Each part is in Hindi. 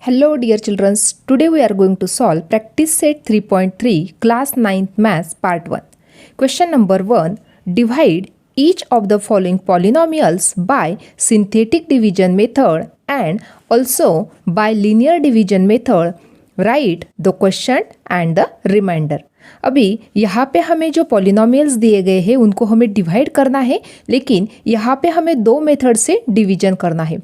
Hello dear children, today we are going to solve practice set 3.3 class 9th maths part 1. Question number 1. Divide each of the following polynomials by synthetic division method and also by linear division method. Write the quotient and the remainder. अभी यहाँ पे हमें जो पॉलिनोमियल्स दिए गए हैं उनको हमें डिवाइड करना है, लेकिन यहाँ पे हमें दो मेथड से डिवीजन करना है.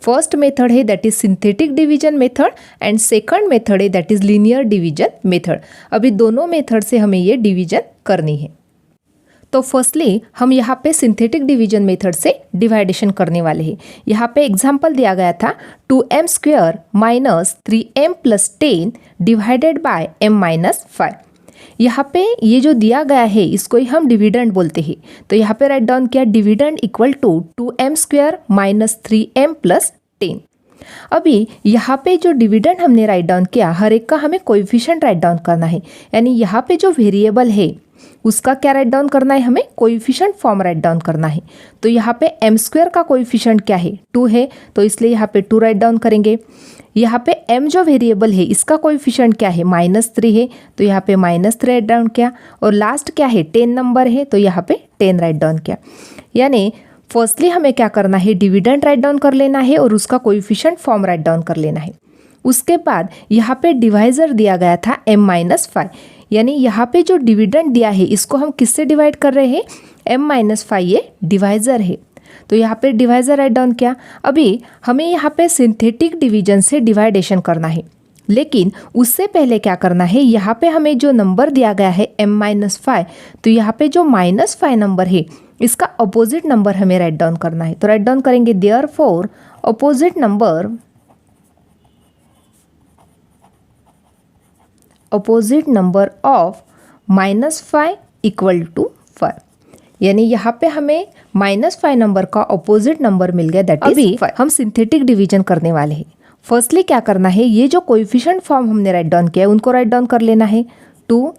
फर्स्ट मेथड है that is synthetic division method and second method है that is linear division method. अभी दोनों मेथड से हमें ये डिवीजन करनी है. तो फर्स्टली हम यहाँ पे सिंथेटिक डिवीजन मेथड से डिवाइडेशन करने वाले हैं. यहाँ पे एग्जांपल दिया गया था 2m² minus 3m plus 10 divided by m minus 5. यहाँ पे ये जो दिया गया है इसको ही हम डिविडेंड बोलते हैं. तो यहाँ पे राइट डाउन किया dividend equal to 2m² minus 3m plus 10. अभी यहाँ पे जो डिविडेंड हमने राइट डाउन किया हर एक का हमें कोएफिशिएंट राइट डाउन करना है. यानी यहाँ पे जो वेरिएबल है उसका क्या राइट डाउन करना है, हमें कोएफिशिएंट फॉर्म राइट डाउन करना है. तो यहाँ पे m² का कोएफिशिएंट क्या है 2 है, तो इसलिए यहाँ पे 2 राइट डाउन करेंगे. यहाँ पे m जो वेरिएबल है इसका कोएफिशिएंट क्या है -3 है, तो यहाँ पे -3 राइट डाउन किया. और लास्ट क्या है 10 नंबर है, तो यहाँ पे 10 राइट डाउन किया. यानी फर्स्टली हमें क्या करना है डिविडेंड राइट डाउन कर लेना है और उसका कोएफिशिएंट फॉर्म राइट डाउन कर लेना है. उसके बाद यहाँ पे डिवाइजर दिया गया था m-5. यानी यहाँ पे जो डिविडेंड दिया है इसको हम किससे डिवाइड कर रहे हैं, m-5 ये डिवाइजर है. तो यहाँ पे डिवाइजर राइट डाउन किया. अभी हमें यहाँ पे सिंथेटिक डिवीजन से डिवाइडेशन करना है, लेकिन उससे पहले क्या करना है, यहाँ पे हमें जो नंबर दिया गया है m-5, तो यहाँ पे जो -5 नंबर है इसका अपोजिट नंबर हमें राइट डाउन करना है. तो राइट डाउन करेंगे therefore opposite number of -5 equal to 5. यानी यहाँ पे हमें -5 नंबर का अपोजिट नंबर मिल गया दैट इज 5. हम सिंथेटिक डिवीजन करने वाले हैं. फर्स्टली क्या करना है, ये जो कोएफिशिएंट फॉर्म हमने राइट डाउन किया है उनको राइट डाउन कर लेना है 2,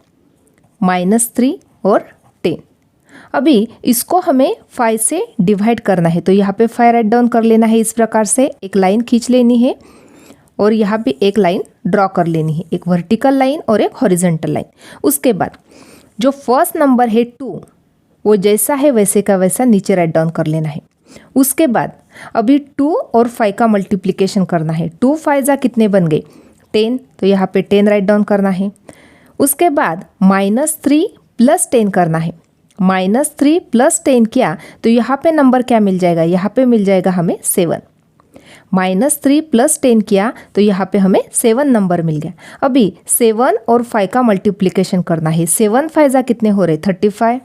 -3 और 10. अभी इसको हमें 5 से डिवाइड करना है, तो यहाँ पे 5 राइट डाउन कर लेना है. इस प्रकार से एक लाइन खींच लेनी है और यहाँ पे एक लाइन ड्रॉ कर लेनी है, एक वर्टिकल लाइन और एक हॉरिजॉन्टल लाइन. उसके बाद जो फर्स्ट नंबर है 2 वो जैसा है वैसे का वैसा नीचे राइट डाउन कर लेना है. उसके बाद अभी 2 और 5 का मल्टीप्लिकेशन करना है. 2 5 कितने बन गए 10, तो यहाँ पे 10 राइट डाउन करना है. उसके बाद -3 प्लस 10 करना है. -3 प्लस 10 किया तो यहाँ पे नंबर क्या मिल जाएगा, यहाँ पे मिल जाएगा हमें 7. -3 प्लस 10 किया तो यहाँ पे हमें 7 नंबर मिल गया. अभी 7 और 5 का मल्टीप्लिकेशन करना है. 7 5 कितने हो रहे 35,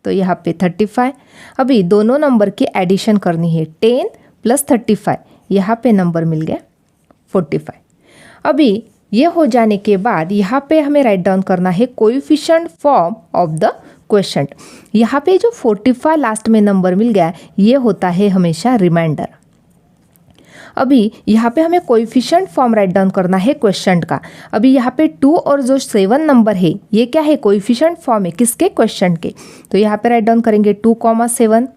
तो यहाँ पे 35. अभी दोनों नंबर की एडिशन करनी है 10 प्लस 35, यहाँ पे नंबर मिल गया 45. अभी ये हो जाने के बाद यहाँ पे हमें राइट डाउन करना है coefficient form of the quotient. यहाँ पे जो 45 लास्ट में नंबर मिल गया ये होता है हमेशा रिमाइंडर. अभी यहाँ पे हमें कोएफिशिएंट फॉर्म राइट डाउन करना है क्वोशिएंट का. अभी यहाँ पे 2 और जो 7 नंबर है ये क्या है कोएफिशिएंट फॉर्म है किसके क्वोशिएंट के. तो यहाँ पे राइट डाउन करेंगे 2, 7.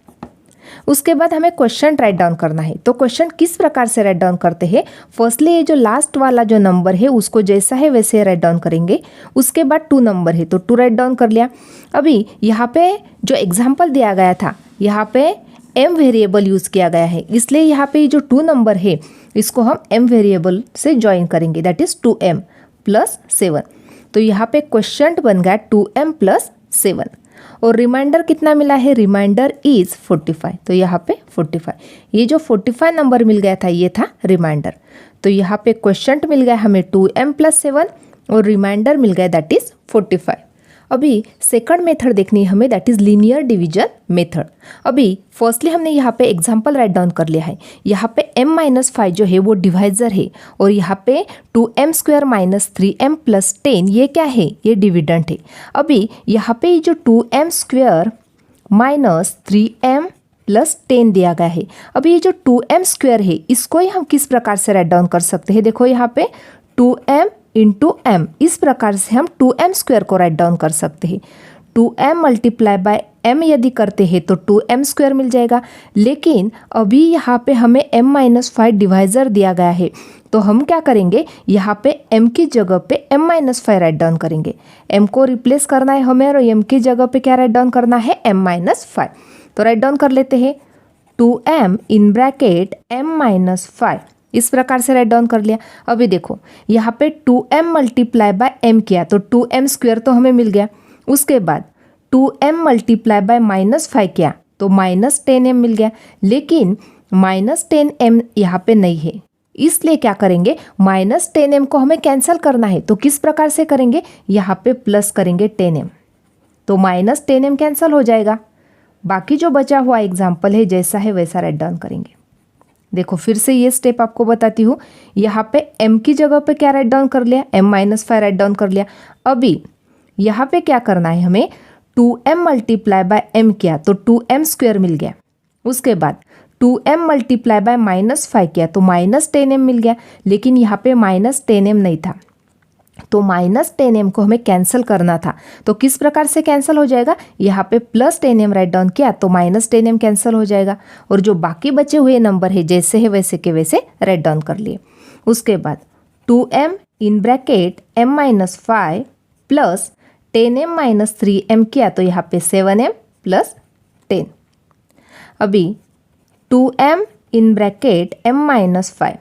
उसके बाद हमें क्वोशिएंट राइट डाउन करना है. तो क्वोशिएंट किस प्रकार से राइट डाउन करते हैं, फर्स्टली ये जो लास्ट वाला जो नंबर है उसको जैसा है वैसे राइट डाउन करेंगे. उसके बाद 2 नंबर है तो 2 राइट डाउन कर लिया. अभी यहाँ पे जो एग्जाम्पल दिया गया था यहाँ पे m वेरिएबल यूज़ किया गया है, इसलिए यहाँ पे जो 2 नंबर है इसको हम m वेरिएबल से ज्वाइन करेंगे दैट इज़ 2m प्लस 7. तो यहाँ पे क्वोशिएंट बन गया 2m प्लस 7 और रिमाइंडर कितना मिला है, रिमाइंडर इज़ 45. तो यहाँ पे 45, ये जो 45 नंबर मिल गया था ये था रिमाइंडर. तो यहाँ पे क्वोशिएंट मिल गया हमें 2m प्लस 7 और रिमाइंडर मिल गया दैट इज़ 45. अभी सेकंड मेथड देखनी है हमें that is linear division method. अभी फर्स्टली हमने यहाँ पे एग्जांपल राइट डाउन कर लिया है. यहाँ पे m-5 जो है वो डिवाइजर है और यहाँ पे 2m² माइनस 3m प्लस 10 ये क्या है, ये डिविडेंड है. अभी यहाँ पे जो 2m² माइनस 3m प्लस 10 दिया गया है. अभी ये जो 2m² है इसको ही हम किस प्रकार से राइट डाउन कर सकते हैं, देखो यहाँ पे 2m × m, इस प्रकार से हम 2m² को राइट डाउन कर सकते हैं. 2m मल्टीप्लाई बाय m यदि करते हैं तो 2m स्क्वायर मिल जाएगा। लेकिन अभी यहाँ पे हमें m-5 डिवाइज़र दिया गया है, तो हम क्या करेंगे, यहाँ पे m की जगह पे m-5 राइट डाउन करेंगे। m को रिप्लेस करना है हमें और m की जगह पे क्या राइट डाउन करना है, m-5। तो राइट डाउन कर लेते हैं 2m इन ब्रैकेट m-5, इस प्रकार से राइट डाउन कर लिया। अभी देखो यहाँ पे 2m मल्टीप्लाई बाय m किया तो 2m स्क्वायर तो हमें मिल गया। उसके बाद 2m मल्टीप्लाई बाय -5 किया तो -10m मिल गया। लेकिन -10m यहाँ पे नहीं है, इसलिए क्या करेंगे, -10m को हमें कैंसिल करना है। तो किस प्रकार से करेंगे, यहाँ पे प्लस करेंगे 10m, तो -10m कैंसिल हो जाएगा। बाकी जो बचा हुआ एग्जाम्पल है जैसा है वैसा राइट डाउन करेंगे। देखो फिर से ये स्टेप आपको बताती हूँ। यहाँ पे m की जगह पे क्या राइट डाउन कर लिया, m-5 राइट डाउन कर लिया। अभी यहाँ पे क्या करना है हमें, 2m मल्टीप्लाई बाय m किया तो 2m स्क्वायर मिल गया। उसके बाद 2m मल्टीप्लाई बाय -5 किया तो -10m मिल गया। लेकिन यहाँ पे -10m नहीं था, तो -10m को हमें कैंसिल करना था। तो किस प्रकार से कैंसिल हो जाएगा, यहाँ पे +10m राइट डाउन किया तो -10m कैंसिल हो जाएगा। और जो बाकी बचे हुए नंबर है जैसे है वैसे के वैसे राइट डाउन कर लिए। उसके बाद 2m in bracket m-5 plus 10m-3m किया तो यहाँ पे 7m प्लस 10। अभी 2m in bracket m-5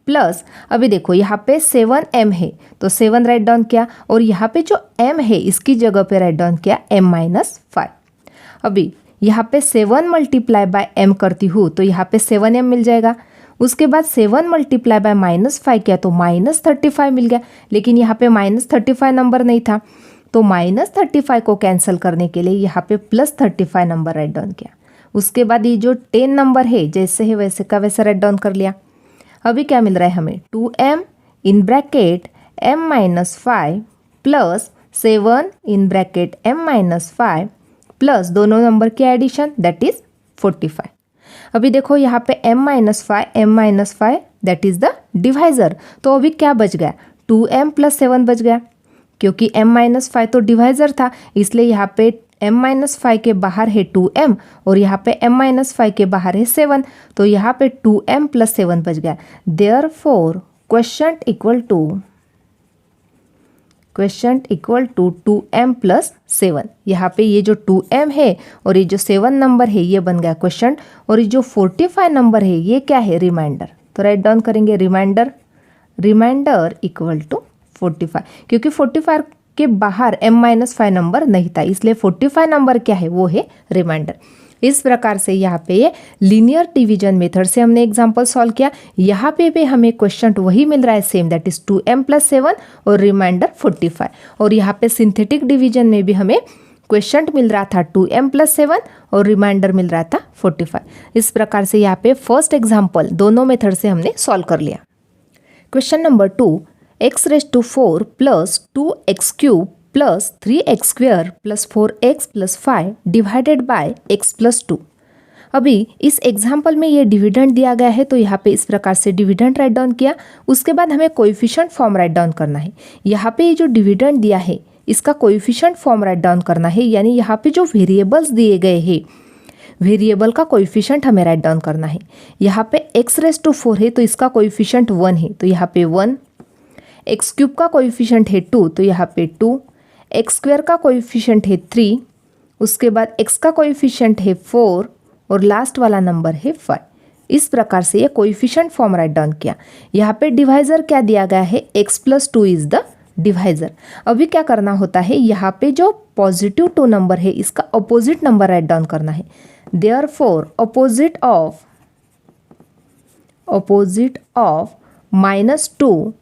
plus, अभी देखो यहाँ पे 7m है तो 7 राइट डाउन किया, और यहाँ पे जो m है इसकी जगह पे राइट डाउन किया m-5। अभी यहाँ पे 7 मल्टीप्लाई बाय m करती हूँ तो यहाँ पे 7m मिल जाएगा। उसके बाद 7 मल्टीप्लाई बाय -5 किया तो -35 मिल गया। लेकिन यहाँ पे -35 नंबर नहीं था, तो -35 को कैंसिल करने के लिए यहाँ पे +35 नंबर राइट डाउन किया। उसके बाद ये जो 10 नंबर है जैसे है वैसे का वैसा राइट डाउन कर लिया। अभी क्या मिल रहा है हमें, 2m in bracket m-5 plus 7 in bracket m-5 plus दोनों नंबर की एडिशन दैट इज 45। अभी देखो यहाँ पे m-5 that is the divisor. तो अभी क्या बच गया, 2m प्लस 7 बच गया, क्योंकि m-5 तो डिवाइज़र था, इसलिए यहाँ पे m-5 के बाहर है 2m और यहाँ पे m-5 के बाहर है 7, तो यहाँ पे 2m प्लस 7 बच गया। Therefore question equal to 2m plus 7। यहाँ पे ये जो 2m है और ये जो 7 नंबर है ये बन गया क्वेश्चन, और ये जो 45 नंबर है ये क्या है, रिमाइंडर। तो राइट डाउन करेंगे रिमाइंडर इक्वल टू 45, क्योंकि 45 के बाहर m-5 नंबर नहीं था, इसलिए 45 नंबर क्या है, वो है रिमाइंडर। इस प्रकार से यहाँ पे ये लीनियर डिवीजन मेथड से हमने एग्जांपल सॉल्व किया। यहाँ पे भी हमें क्वेश्चन वही मिल रहा है same, that is 2m plus 7 और रिमाइंडर 45। और यहाँ पे सिंथेटिक डिवीजन में भी हमें क्वेश्चन मिल रहा था 2m प्लस 7 और रिमाइंडर मिल रहा था 45। इस प्रकार से यहाँ पे फर्स्ट एग्जाम्पल दोनों मेथड से हमने सॉल्व कर लिया। Question number 2, x⁴ plus 2x³ plus 3x² plus 4x plus 5 divided by x plus 2। अभी इस एग्जाम्पल में ये डिविडेंड दिया गया है, तो यहाँ पे इस प्रकार से डिविडेंड राइट डाउन किया। उसके बाद हमें कोएफिशिएंट फॉर्म राइट डाउन करना है। यहाँ पे ये जो डिविडेंड दिया है इसका कोएफिशिएंट फॉर्म राइट डाउन करना है, यानी यहाँ पे जो वेरिएबल्स दिए गए हैं वेरिएबल का कोएफिशिएंट हमें राइट डाउन करना है। यहाँ पे x⁴ है तो इसका कोएफिशिएंट 1 है, तो यहाँ पे 1। x³ का कोएफिशिएंट है 2, तो यहाँ पे 2। x² का कोएफिशिएंट है 3, उसके बाद x का कोएफिशिएंट है 4 और लास्ट वाला नंबर है 5। इस प्रकार से ये कोएफिशिएंट फॉर्म राइट डाउन किया। यहाँ पे डिवाइज़र क्या दिया गया है, x plus 2 is the divisor. अभी क्या करना होता है, यहाँ पे जो पॉजिटिव 2 नंबर है इसका अपोजिट नंबर राइट डाउन करना है। देयरफॉर अपोजिट ऑफ -2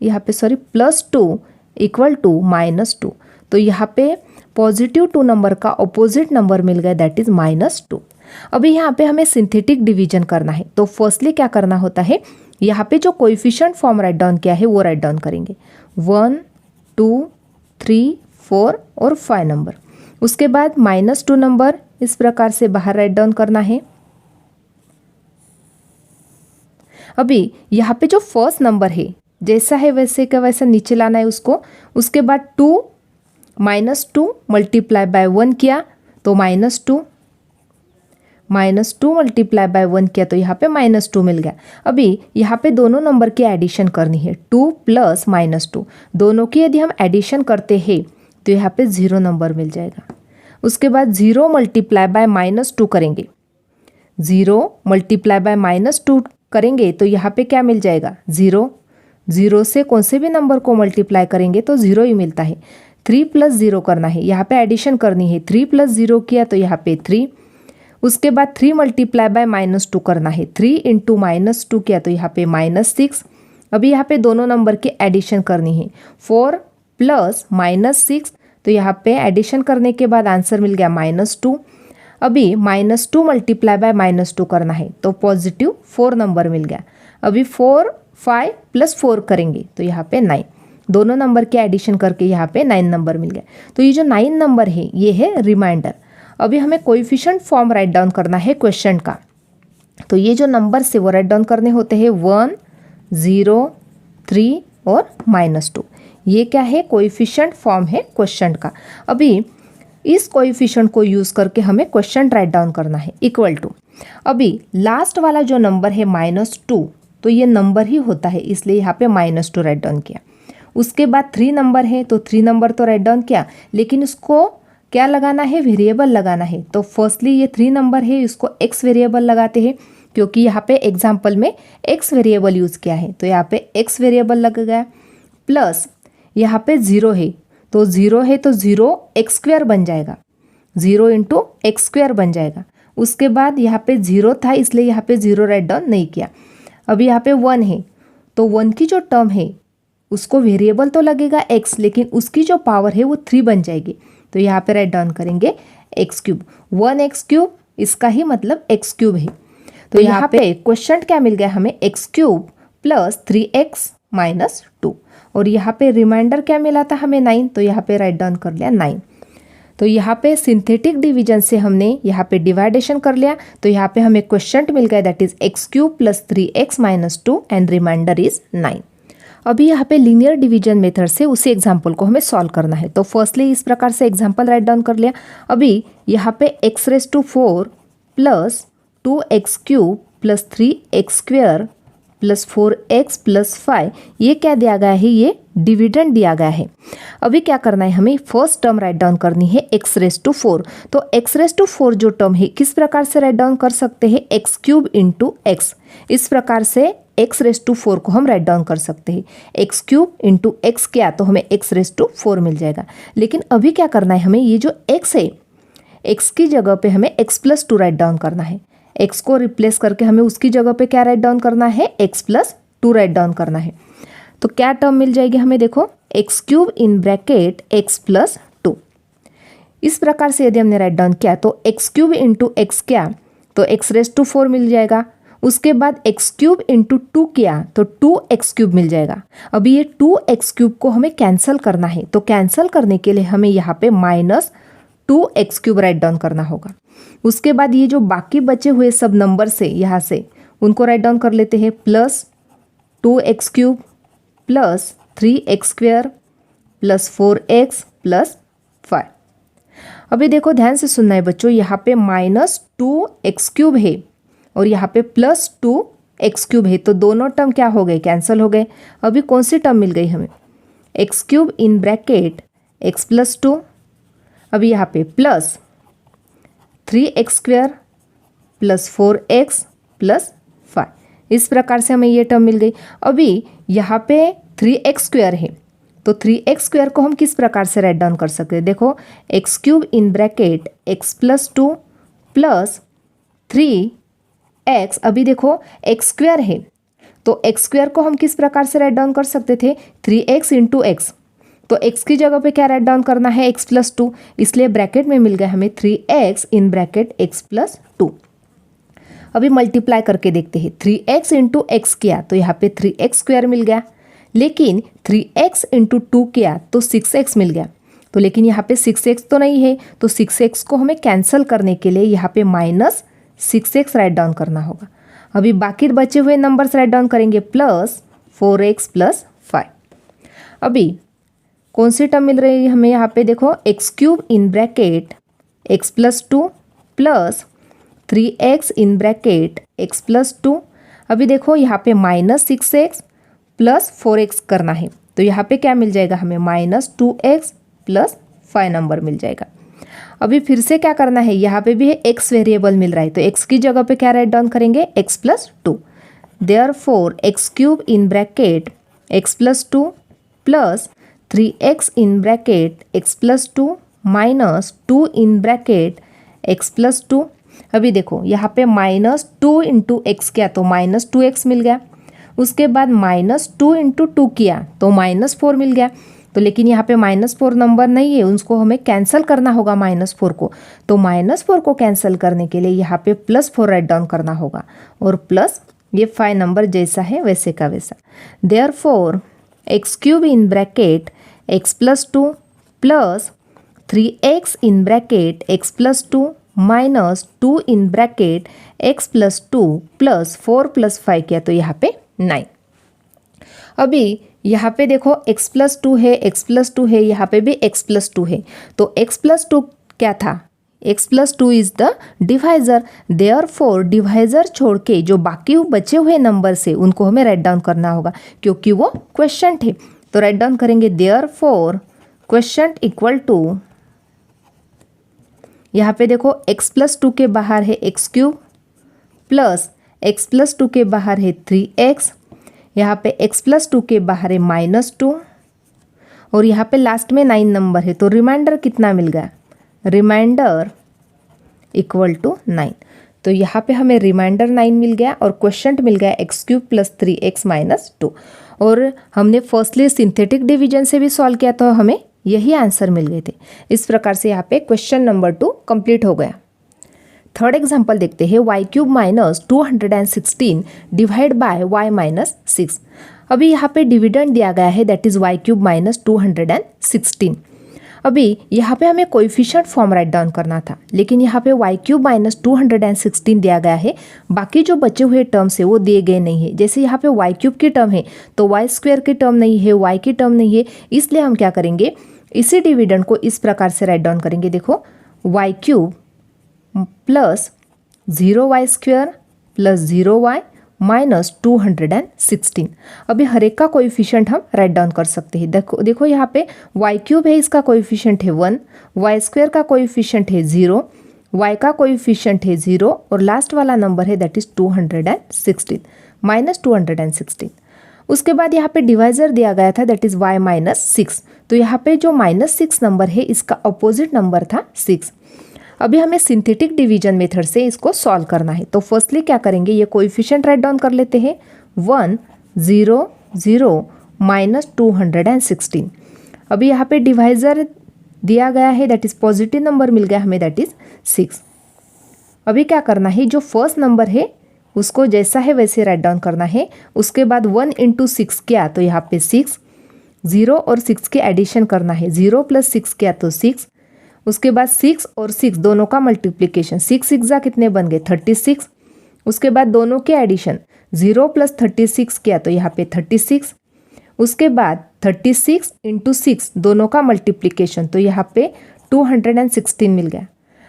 यहाँ पे +2 इक्वल टू -2। तो यहाँ पे पॉजिटिव 2 नंबर का अपोजिट नंबर मिल गया दैट इज -2। अभी यहाँ पे हमें सिंथेटिक डिवीजन करना है, तो फर्स्टली क्या करना होता है, यहाँ पे जो कोएफिशिएंट फॉर्म राइट डाउन किया है वो राइट डाउन करेंगे 1 2 3 4 और 5 नंबर। उसके बाद -2 नंबर इस प्रकार से बाहर राइट डाउन करना है। अभी यहाँ पे जो फर्स्ट नंबर है जैसा है वैसे का वैसा नीचे लाना है उसको। उसके बाद 2 -2 मल्टीप्लाई बाय 1 किया तो -2, -2 मल्टीप्लाई बाय 1 किया तो यहाँ पे -2 मिल गया। अभी यहाँ पे दोनों नंबर की एडिशन करनी है, 2 प्लस -2, दोनों की यदि हम एडिशन करते हैं तो यहाँ पे 0 नंबर मिल जाएगा। उसके बाद 0 मल्टीप्लाई बाय -2 करेंगे, 0 मल्टीप्लाई बाय -2 करेंगे तो यहाँ पे क्या मिल जाएगा, 0। 0 से कौन से भी नंबर को मल्टीप्लाई करेंगे तो 0 ही मिलता है। 3 प्लस 0 करना है, यहाँ पे एडिशन करनी है, 3 प्लस 0 किया तो यहाँ पे 3। उसके बाद 3 मल्टीप्लाई बाय -2 करना है, 3 इंटू -2 किया तो यहाँ पे -6। अभी यहाँ पे दोनों नंबर की एडिशन करनी है, 4 प्लस -6, तो यहाँ पे एडिशन करने के बाद आंसर मिल गया -2। अभी -2 मल्टीप्लाई बाय -2 करना है तो पॉजिटिव 4 नंबर मिल गया। अभी 4, 5 प्लस 4 करेंगे तो यहाँ पे 9, दोनों नंबर के एडिशन करके यहाँ पे 9 नंबर मिल गया। तो ये जो 9 नंबर है ये है रिमाइंडर। अभी हमें कोएफिशिएंट फॉर्म राइट डाउन करना है क्वेश्चन का। तो ये जो नंबर से वो राइट डाउन करने होते हैं 1, 0, 3 और -2। ये क्या है, कोएफिशिएंट फॉर्म है क्वेश्चन का। अभी इस कोएफिशिएंट को यूज़ करके हमें क्वेश्चन राइट डाउन करना है, इक्वल टू। अभी लास्ट वाला जो नंबर है -2, तो ये नंबर ही होता है, इसलिए यहाँ पे -2 राइट डाउन किया। उसके बाद 3 नंबर है तो 3 नंबर तो राइट डाउन किया, लेकिन इसको क्या लगाना है, वेरिएबल लगाना है। तो फर्स्टली ये 3 नंबर है, इसको x वेरिएबल लगाते हैं, क्योंकि यहाँ पे एग्जाम्पल में x वेरिएबल यूज़ किया है, तो यहाँ पे x वेरिएबल लग गया। प्लस यहाँ पे 0 है, तो 0 है तो 0 x² बन जाएगा, 0 इंटू x² बन जाएगा। उसके बाद यहाँ पे 0 था, इसलिए यहाँ पे 0 राइट डाउन नहीं किया। अभी यहाँ पे 1 है, तो 1 की जो टर्म है उसको वेरिएबल तो लगेगा x, लेकिन उसकी जो पावर है वो 3 बन जाएगी, तो यहाँ पे राइट डाउन करेंगे x³। 1x³ इसका ही मतलब x³ है। तो यहाँ पे क्वेश्चन क्या मिल गया हमें, x³ प्लस 3x माइनस 2, और यहाँ पे रिमाइंडर क्या मिला था हमें 9, तो यहाँ पे राइट डाउन कर लिया 9। तो यहाँ पे सिंथेटिक डिवीजन से हमने यहाँ पे डिवाइडेशन कर लिया, तो यहाँ पे हमें क्वेश्चन मिल गया that is x³ plus 3x minus 2 and remainder is 9। अभी यहाँ पे लीनियर डिवीजन मेथड से उसी एग्जाम्पल को हमें सॉल्व करना है। तो फर्स्टली इस प्रकार से एग्जाम्पल राइट डाउन कर लिया। अभी यहाँ पे x⁴ plus 2x³ plus 3x² plus 4x plus 5, ये क्या दिया गया है, ये डिविडेंड दिया गया है। अभी क्या करना है, हमें फर्स्ट टर्म राइट डाउन करनी है x⁴। तो x⁴ जो टर्म है किस प्रकार से राइट डाउन कर सकते हैं, x³ इंटू x, इस प्रकार से x⁴ को हम राइट डाउन कर सकते हैं। x³ इंटू x किया तो हमें x⁴ मिल जाएगा। लेकिन अभी क्या करना है, हमें ये जो x है, x की जगह पे हमें x+2 राइट डाउन करना है। x को रिप्लेस करके हमें उसकी जगह पे क्या राइट डाउन करना है, x+2 राइट डाउन करना है। तो क्या टर्म मिल जाएगी हमें, देखो x³ इन ब्रैकेट x+2। इस प्रकार से यदि हमने राइट डाउन किया तो x³ इंटू x किया तो x⁴ मिल जाएगा। उसके बाद x³ इंटू 2 किया तो 2x³ मिल जाएगा। अभी ये 2x³ को हमें कैंसिल करना है, तो कैंसिल करने के लिए हमें यहाँ पे -2x³ राइट डाउन करना होगा। उसके बाद ये जो बाकी बचे हुए सब नंबर से यहाँ से उनको राइट डाउन कर लेते हैं, plus 2x³ plus 3x² plus 4x plus 5। अभी देखो ध्यान से सुनना है बच्चों, यहाँ पे -2x³ है और यहाँ पे +2x³ है, तो दोनों टर्म क्या हो गए, कैंसिल हो गए। अभी कौन सी टर्म मिल गई हमें, x³ इन ब्रैकेट x+2, अभी यहाँ पे plus 3x² plus 4x plus 5, इस प्रकार से हमें ये टर्म मिल गई। अभी यहाँ पे 3x² है, तो 3x² को हम किस प्रकार से राइट डाउन कर सकते हैं, देखो x³ in bracket x+2 plus 3x, अभी देखो x² है तो x² को हम किस प्रकार से राइट डाउन कर सकते थे, 3x इंटू x, तो x की जगह पे क्या राइट डाउन करना है, x+2, इसलिए ब्रैकेट में मिल गया हमें 3x इन ब्रैकेट x+2। अभी मल्टीप्लाई करके देखते हैं, 3x इंटू x किया तो यहाँ पे 3x² मिल गया, लेकिन 3x इंटू 2 किया तो 6x मिल गया। तो लेकिन यहाँ पे 6x तो नहीं है, तो 6x को हमें कैंसिल करने के लिए यहाँ पे -6x राइट डाउन करना होगा। अभी बाकी बचे हुए नंबर्स राइट डाउन करेंगे, प्लस 4x प्लस 5। अभी कौन सी टर्म मिल रही है हमें यहाँ पे, देखो x cube in bracket x plus two plus 3x in bracket x plus two. अभी देखो यहाँ पे -6x प्लस 4x करना है, तो यहाँ पे क्या मिल जाएगा हमें, -2x प्लस 5 नंबर मिल जाएगा। अभी फिर से क्या करना है, यहाँ पे भी x वेरिएबल मिल रहा है, तो x की जगह पे क्या राइट डाउन करेंगे, x plus two. Therefore x cube in bracket x plus two plus 3x in bracket x plus two minus 2 in bracket x plus two. अभी देखो यहाँ पे -2 इंटू एक्स किया तो -2x मिल गया, उसके बाद -2 इंटू 2 किया तो -4 मिल गया। तो लेकिन यहाँ पे -4 नंबर नहीं है, उसको हमें कैंसिल करना होगा -4 को, तो -4 को कैंसिल करने के लिए यहाँ पे +4 राइट डाउन करना होगा, और प्लस ये 5 नंबर जैसा है वैसे का वैसा। Therefore x cube in bracket x plus two plus 3x in bracket x plus two minus 2 in bracket x plus two plus 4 plus 5 किया तो यहाँ पे 9। अभी यहाँ पे देखो x प्लस टू है, x प्लस टू है, यहाँ पे भी x प्लस टू है, तो x प्लस टू क्या था, x plus two is the divisor. Therefore divisor छोड़ के जो बाकी बचे हुए नंबर से उनको हमें राइट डाउन करना होगा, क्योंकि वो क्वेश्चन थे। तो राइट डाउन करेंगे देयरफॉर क्वेश्चन इक्वल टू, यहाँ पे देखो x प्लस टू के बाहर है x cube plus x plus two के बाहर है 3x, यहाँ पे x प्लस टू के बाहर है -2, और यहाँ पे लास्ट में 9 नंबर है, तो रिमाइंडर कितना मिल गया, रिमाइंडर इक्वल टू 9। तो यहाँ पे हमें रिमाइंडर 9 मिल गया और क्वेश्चन मिल गया x cube plus 3x minus 2। और हमने फर्स्टली सिंथेटिक डिवीजन से भी सॉल्व किया तो हमें यही आंसर मिल गए थे। इस प्रकार से यहाँ पे क्वेश्चन नंबर 2 कंप्लीट हो गया। थर्ड एग्जाम्पल देखते हैं, y cube minus 216 divide by y minus 6। अभी यहाँ पे डिविडेंड दिया गया है, that is y cube minus 216। अभी यहाँ पे हमें कोएफिशिएंट फॉर्म राइट डाउन करना था, लेकिन यहाँ पे y क्यूब माइनस 216 दिया गया है, बाकी जो बचे हुए टर्म्स है वो दिए गए नहीं है। जैसे यहाँ पे y क्यूब की टर्म है तो y स्क्वायर की टर्म नहीं है, y की टर्म नहीं है, इसलिए हम क्या करेंगे, इसी डिविडेंड को इस प्रकार से राइट डाउन करेंगे। देखो y cube plus 0y square plus 0y minus 216। अभी हर एक का कोएफिशिएंट हम राइट डाउन कर सकते हैं। देखो यहाँ पे y क्यूब है, इसका कोएफिशिएंट है 1, y स्क्वायर का कोएफिशिएंट है 0, y का कोएफिशिएंट है 0, और लास्ट वाला नंबर है दैट इज 216 माइनस 216। उसके बाद यहाँ पे डिवाइजर दिया गया था दैट इज y माइनस 6, तो यहाँ पे जो -6 नंबर है इसका अपोजिट नंबर था 6। अभी हमें सिंथेटिक डिवीजन मेथड से इसको सॉल्व करना है। तो फर्स्टली क्या करेंगे, ये कोएफिशिएंट राइट डाउन कर लेते हैं, 1 0 0 माइनस 216। अभी यहाँ पे डिवाइजर दिया गया है दैट इज पॉजिटिव नंबर मिल गया हमें दैट इज 6। अभी क्या करना है, जो फर्स्ट नंबर है उसको जैसा है वैसे राइट डाउन करना है। उसके बाद 1 इंटू 6 किया तो यहाँ पे 6, 0 और 6 के एडिशन करना है, 0 प्लस 6 किया तो 6। उसके बाद 6 और 6 दोनों का मल्टीप्लिकेशन, 6 6 कितने बन गए 36। उसके बाद दोनों के एडिशन, 0 प्लस 36 किया तो यहाँ पे 36। उसके बाद 36 इंटू 6 दोनों का मल्टीप्लिकेशन, तो यहाँ पे 216 मिल गया।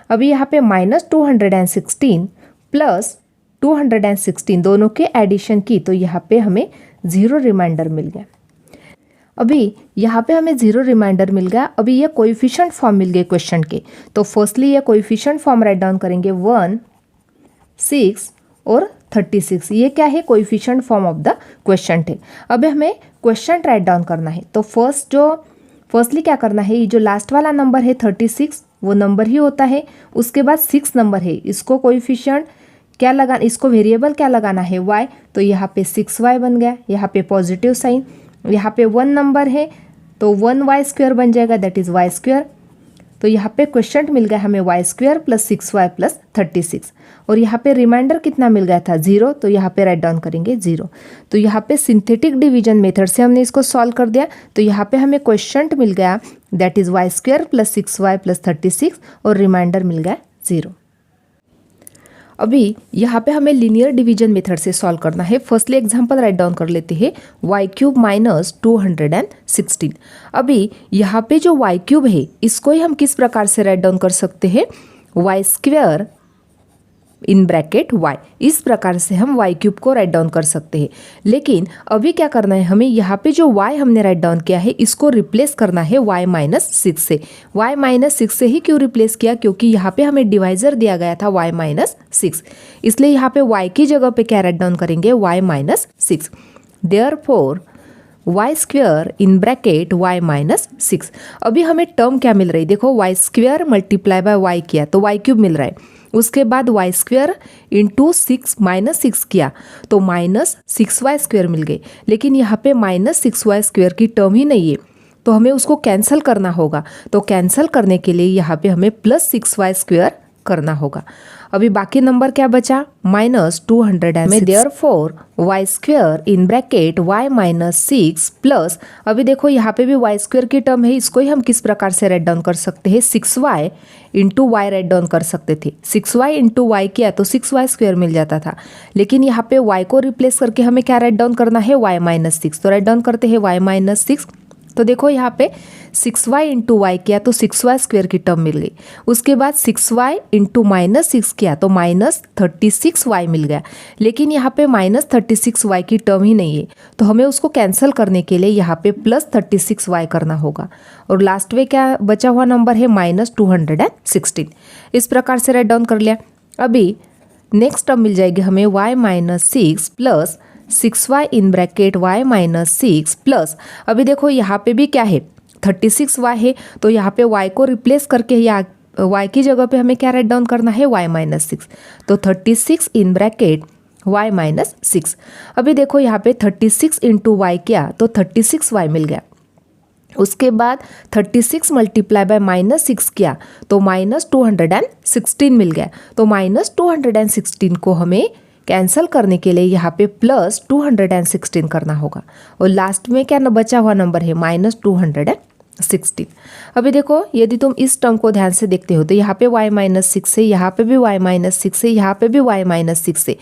अभी यहाँ पे -216 प्लस 216 दोनों के एडिशन की तो यहाँ पे हमें 0 रिमाइंडर मिल गया। अभी यहाँ पे हमें 0 रिमाइंडर मिल गया। अभी ये कोएफिशिएंट फॉर्म मिल गए क्वेश्चन के, तो फर्स्टली ये कोएफिशिएंट फॉर्म राइट डाउन करेंगे, 1 6 और 36। ये क्या है, coefficient form of the question है। अभी हमें क्वेश्चन राइट डाउन करना है, तो फर्स्टली क्या करना है, ये जो लास्ट वाला नंबर है 36 वो नंबर ही होता है। उसके बाद 6 नंबर है, इसको कोएफिशिएंट क्या लगाना, इसको वेरिएबल क्या लगाना है y, तो यहाँ पे 6y बन गया, यहाँ पे पॉजिटिव साइन। यहाँ पे 1 नंबर है तो 1y स्क्वायर बन जाएगा दैट इज y स्क्वायर। तो यहाँ पे क्वेश्चन मिल गया हमें y square plus 6y plus 36, और यहाँ पे रिमाइंडर कितना मिल गया था 0, तो यहाँ पे राइट डाउन करेंगे 0। तो यहाँ पे सिंथेटिक डिवीजन मेथड से हमने इसको सॉल्व कर दिया, तो यहाँ पे हमें क्वेश्चन मिल गया that is y square plus 6y plus 36, और रिमाइंडर मिल गया 0। अभी यहाँ पे हमें लीनियर डिवीजन मेथड से सॉल्व करना है। फर्स्टली एग्जांपल राइट डाउन कर लेते हैं, y क्यूब माइनस 216। अभी यहाँ पे जो y क्यूब है इसको ही हम किस प्रकार से राइट डाउन कर सकते हैं, y square in bracket y, इस प्रकार से हम y क्यूब को राइट डाउन कर सकते हैं। लेकिन अभी क्या करना है, हमें यहाँ पे जो y हमने राइट डाउन किया है इसको रिप्लेस करना है y माइनस 6 से। y माइनस 6 से ही क्यों रिप्लेस किया, क्योंकि यहाँ पे हमें डिवाइजर दिया गया था y माइनस 6, इसलिए यहाँ पे y की जगह पे क्या राइट डाउन करेंगे, y minus 6। Therefore y square in bracket y minus 6। अभी हमें टर्म क्या मिल रही है, देखो y square multiply by y किया तो y क्यूब मिल रहा है, उसके बाद y स्क्वायर इंटू 6 माइनस 6 किया तो माइनस 6y स्क्वायर मिल गई। लेकिन यहाँ पे माइनस 6y स्क्वायर की टर्म ही नहीं है तो हमें उसको कैंसिल करना होगा। तो कैंसिल करने के लिए यहाँ पे हमें प्लस 6y स्क्वायर करना होगा। अभी बाकी नंबर क्या बचा, minus 206। Therefore y square in bracket y minus 6 plus, अभी देखो यहाँ पे भी y स्क्वायर की टर्म है, इसको ही हम किस प्रकार से राइट डाउन कर सकते हैं, 6y into Y right down कर सकते थे। 6y इंटू वाई किया तो 6y स्क्वायर मिल जाता था। लेकिन यहाँ पे y को रिप्लेस करके हमें क्या राइट डाउन करना है, y माइनस 6। तो राइट डाउन करते हैं y माइनस 6। तो देखो यहाँ पे 6y इंटू वाई किया तो 6y स्क्वायर की टर्म मिल गई। उसके बाद 6y इंटू माइनस 6 किया तो माइनस 36y मिल गया। लेकिन यहाँ पे माइनस 36y की टर्म ही नहीं है तो हमें उसको कैंसिल करने के लिए यहाँ पे प्लस 36y करना होगा। और लास्ट में क्या बचा हुआ नंबर है, माइनस 216। इस प्रकार से राइट डाउन कर लिया। अभी नेक्स्ट टर्म मिल जाएगी हमें y minus 6 plus 6y in bracket y minus 6 plus, अभी देखो यहाँ पे भी क्या है, 36y है तो यहाँ पे y को रिप्लेस करके या y की जगह पे हमें क्या राइट डाउन करना है, y माइनस 6। तो 36 इन ब्रैकेट y माइनस 6। अभी देखो यहाँ पे 36 इंटू वाई किया तो 36y मिल गया। उसके बाद 36 मल्टीप्लाई बाय माइनस 6 किया तो माइनस 216 मिल गया। तो माइनस 216 को हमें कैंसिल करने के लिए यहाँ पे प्लस 216 करना होगा। और लास्ट में क्या बचा हुआ नंबर है, माइनस 216। अभी देखो यदि तुम इस टर्म को ध्यान से देखते हो तो यहाँ पे y माइनस 6 है, यहाँ पे भी y माइनस 6 है, यहाँ पे भी y माइनस 6 है।